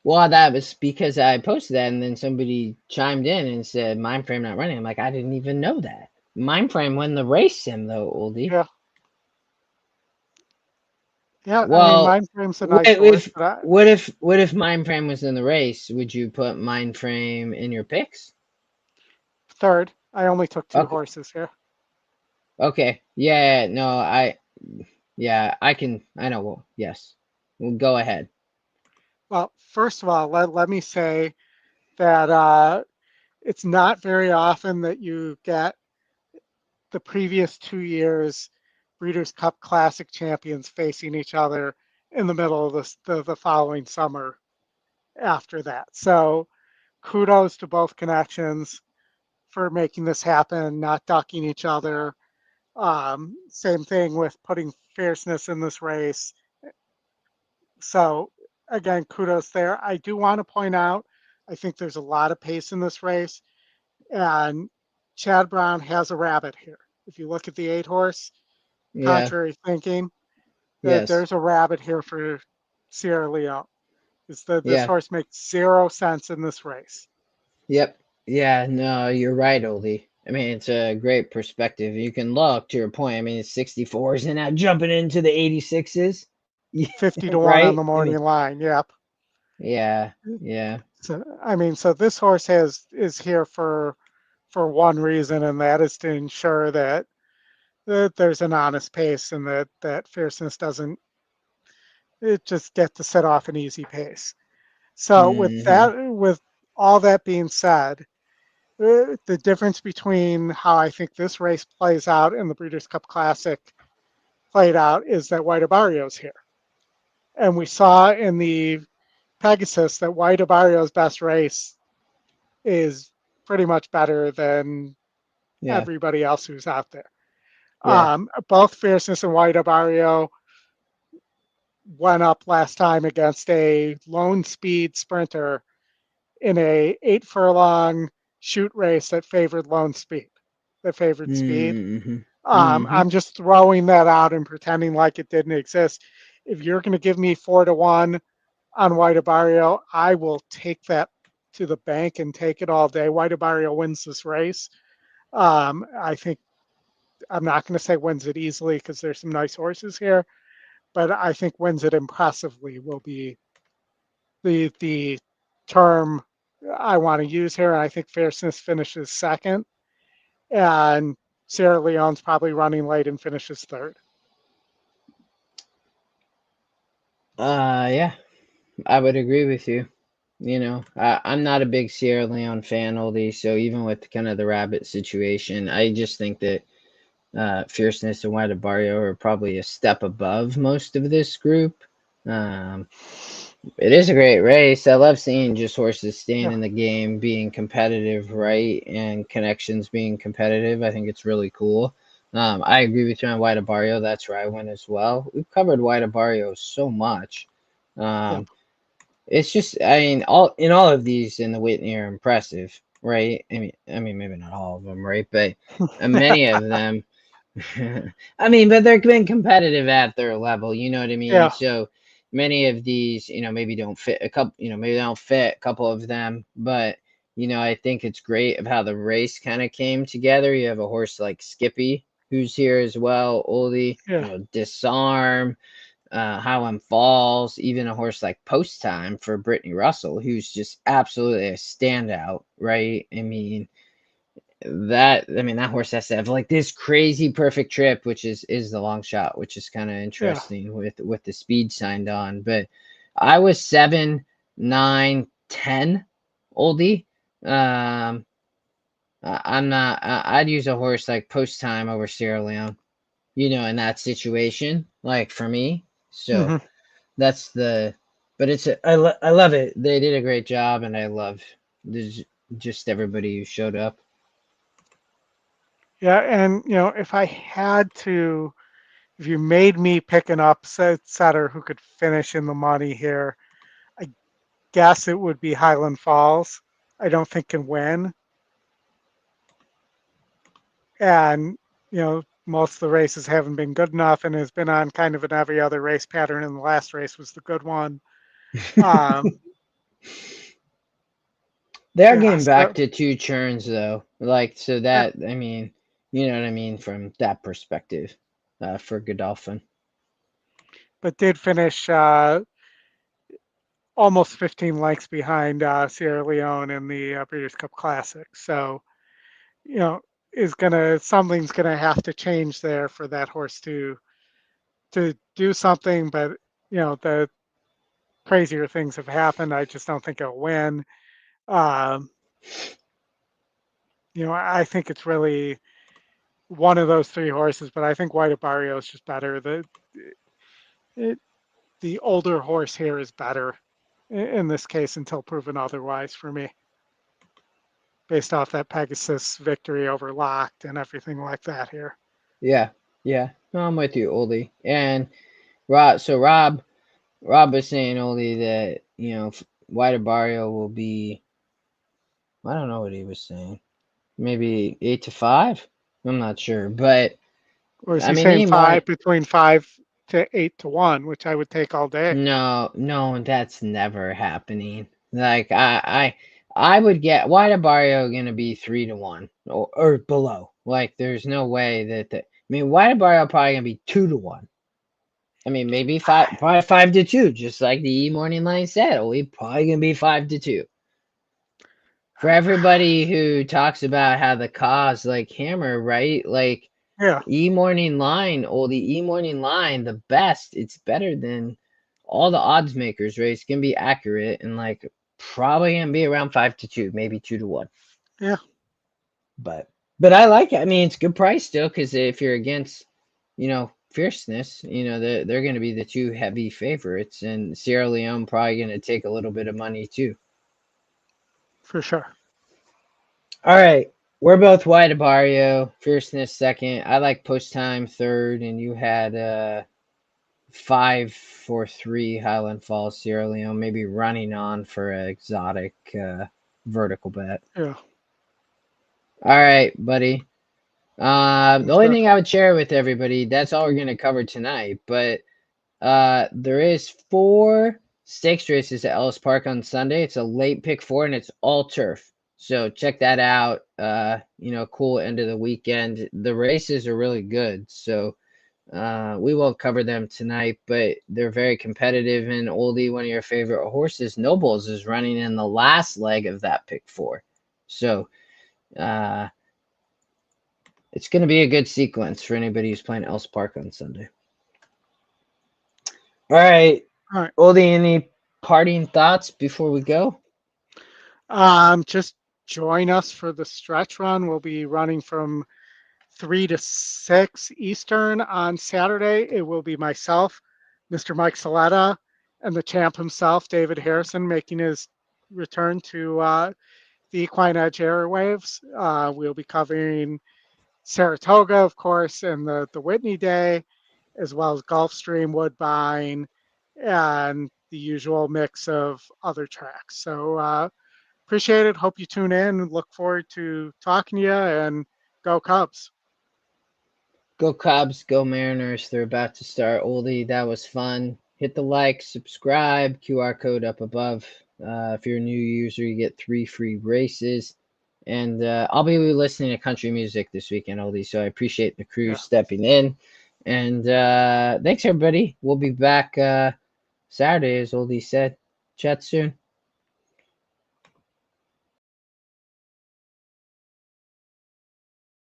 well, that was because I posted that, and then somebody chimed in and said Mindframe not running. I'm like, I didn't even know that. Mindframe won the race sim though, Oldie.
Yeah, yeah. I mean,
Well,
mind frame's a
what
nice horse,
if
but
what if Mindframe was in the race? Would you put Mindframe in your picks?
third. I only took 2
Okay,
horses here.
okay, yeah, no, yeah, I can, I know. Well, yes, well, go ahead.
Well, first of all, let me say that it's not very often that you get the previous 2 years Breeders' Cup Classic champions facing each other in the middle of the following summer after that. So kudos to both connections for making this happen, not ducking each other. Same thing with putting fierceness in this race. So again, kudos there. I do want to point out I think there's a lot of pace in this race, and Chad Brown has a rabbit here. If you look at the 8 horse,
Yeah.
contrary thinking, that
Yes.
there's a rabbit here for Sierra Leone. This
Yeah.
horse makes 0 sense in this race.
Yep. Yeah. No, you're right, Oldie. I mean, it's a great perspective. You can look to your point. I mean, it's 64s and now jumping into the 86s.
50 to 1 on
Right?
the
I mean,
morning line. Yep.
yeah. Yeah.
So I mean, so this horse is here for one reason, and that is to ensure that there's an honest pace and that fierceness doesn't it just get to set off an easy pace. So
Hmm.
with all that being said, the difference between how I think this race plays out and the Breeders' Cup Classic played out is that White Barrio's here. And we saw in the Pegasus that White Barrio's best race is pretty much better than
Yeah.
everybody else who's out there.
Yeah.
Both Fierceness and White Barrio went up last time against a lone speed sprinter in a 8 furlong shoot race that favored lone speed, that favored speed.
Hmm. Hmm.
I'm just throwing that out and pretending like it didn't exist. If you're going to give me 4 to 1 on White Barrio, I will take that to the bank and take it all day. White Barrio wins this race. I think I'm not going to say wins it easily because there's some nice horses here, but I think wins it impressively will be the term I want to use here. And I think Fierceness finishes second, and Sierra Leone's probably running late and finishes third.
Yeah, I would agree with you. I'm not a big Sierra Leone fan, Oldie, so even with kind of the rabbit situation, I just think that Fierceness and White Barrio are probably a step above most of this group. Um, it is a great race. I love seeing just horses staying
Yeah,
in the game, being competitive, right? And connections being competitive. I think it's really cool. I agree with you on White Barrio. That's where I went as well. We've covered White Barrio so much.
yeah,
Um, it's just, I mean, all of these in the Whitney are impressive, right? I mean, maybe not all of them, right? But many of them. I mean, but they're been competitive at their level. You know what I mean?
yeah,
So many of these, maybe don't fit a couple. Maybe they don't fit a couple of them, but I think it's great of how the race kind of came together. You have a horse like Skippy who's here as well, Oldie.
yeah,
Disarm, Highland Falls, even a horse like Post Time for Brittany Russell, who's just absolutely a standout, right? That horse has to have like this crazy perfect trip, which is the long shot, which is kind of
yeah.
interesting with the speed signed on. But I was 7, 9, 10, Oldie. Um, I'm not. I'd use a horse like Post Time over Sierra Leone. In that situation, like for me. So
Hmm.
that's the. But I love it. They did a great job, and I love just everybody who showed up.
Yeah, and if you made me pick an upset setter who could finish in the money here, I guess it would be Highland Falls. I don't think can win, and most of the races haven't been good enough, and has been on kind of an every other race pattern. And the last race was the good one. Um,
They're
yeah,
getting back
so
to two churns though. Like so
yeah,
that I mean, you know what I mean from that perspective, for Godolphin.
but did finish almost 15 lengths behind Sierra Leone in the Breeders' Cup Classic. So you know, something's gonna have to change there for that horse to do something. But the crazier things have happened. I just don't think it'll win. Um, I think it's really one of those 3 horses, but I think White Barrio is just better. It, the older horse here is better in this case until proven otherwise for me, based off that Pegasus victory over Locked and everything like that here.
Yeah, yeah. No, I'm with you, Oldie. And Rob was saying, Oldie, that White Barrio will be I don't know what he was saying. Maybe 8 to 5. I'm not sure, but
Or is
I
he
mean,
saying
E-morning.
five between 5 to 8 to 1, which I would take all day?
No, no, that's never happening. Like I would get why the Barrio gonna be 3 to 1 or below. Like there's no way I mean why the Barrio probably gonna be 2 to 1. I mean maybe five, probably 5 to 2, just like the E morning line said. We probably gonna be 5 to 2. For everybody who talks about how the cause like hammer, right? Like
Yeah,
E-morning line, or the E-morning line, the best. It's better than all the odds makers, right? It's gonna be accurate and like probably gonna be around 5 to 2, maybe 2 to 1.
yeah,
But I like it. I mean, it's good price still because if you're against, fierceness, they're gonna be the two heavy favorites, and Sierra Leone probably gonna take a little bit of money too.
for sure.
All right. We're both wide of Barrio, fierceness second. I like post time third, and you had 5 for 3 Highland Falls, Sierra Leone, maybe running on for an exotic vertical bet.
Yeah,
All right, buddy. The
good
only
stuff.
thing I would share with everybody, that's all we're going to cover tonight. But there is 4 stakes races at Ellis Park on Sunday. It's a late pick 4, and it's all turf. So check that out. Cool end of the weekend. The races are really good. So we won't cover them tonight, but they're very competitive. And Oldie, one of your favorite horses, Nobles, is running in the last leg of that pick 4. So uh, it's going to be a good sequence for anybody who's playing Ellis Park on Sunday. All right,
All right.
Oldie, any parting thoughts before we go?
Just join us for the stretch run. We'll be running from 3 to 6 Eastern on Saturday. It will be myself, Mr. Mike Saletta, and the champ himself, David Harrison, making his return to the EquinEdge airwaves. We'll be covering Saratoga, of course, and the Whitney Day, as well as Gulfstream, Woodbine, and the usual mix of other tracks. So appreciate it. Hope you tune in. Look forward to talking to you, and go Cubs.
Go Cubs, go Mariners. They're about to start. Oldie, that was fun. Hit the like, subscribe, QR code up above. If you're a new user, you get 3 free races. And I'll be listening to country music this weekend, Oldie. So I appreciate the crew
Yeah.
stepping in. And thanks, everybody. We'll be back Saturday, as Oldie said. Chat soon.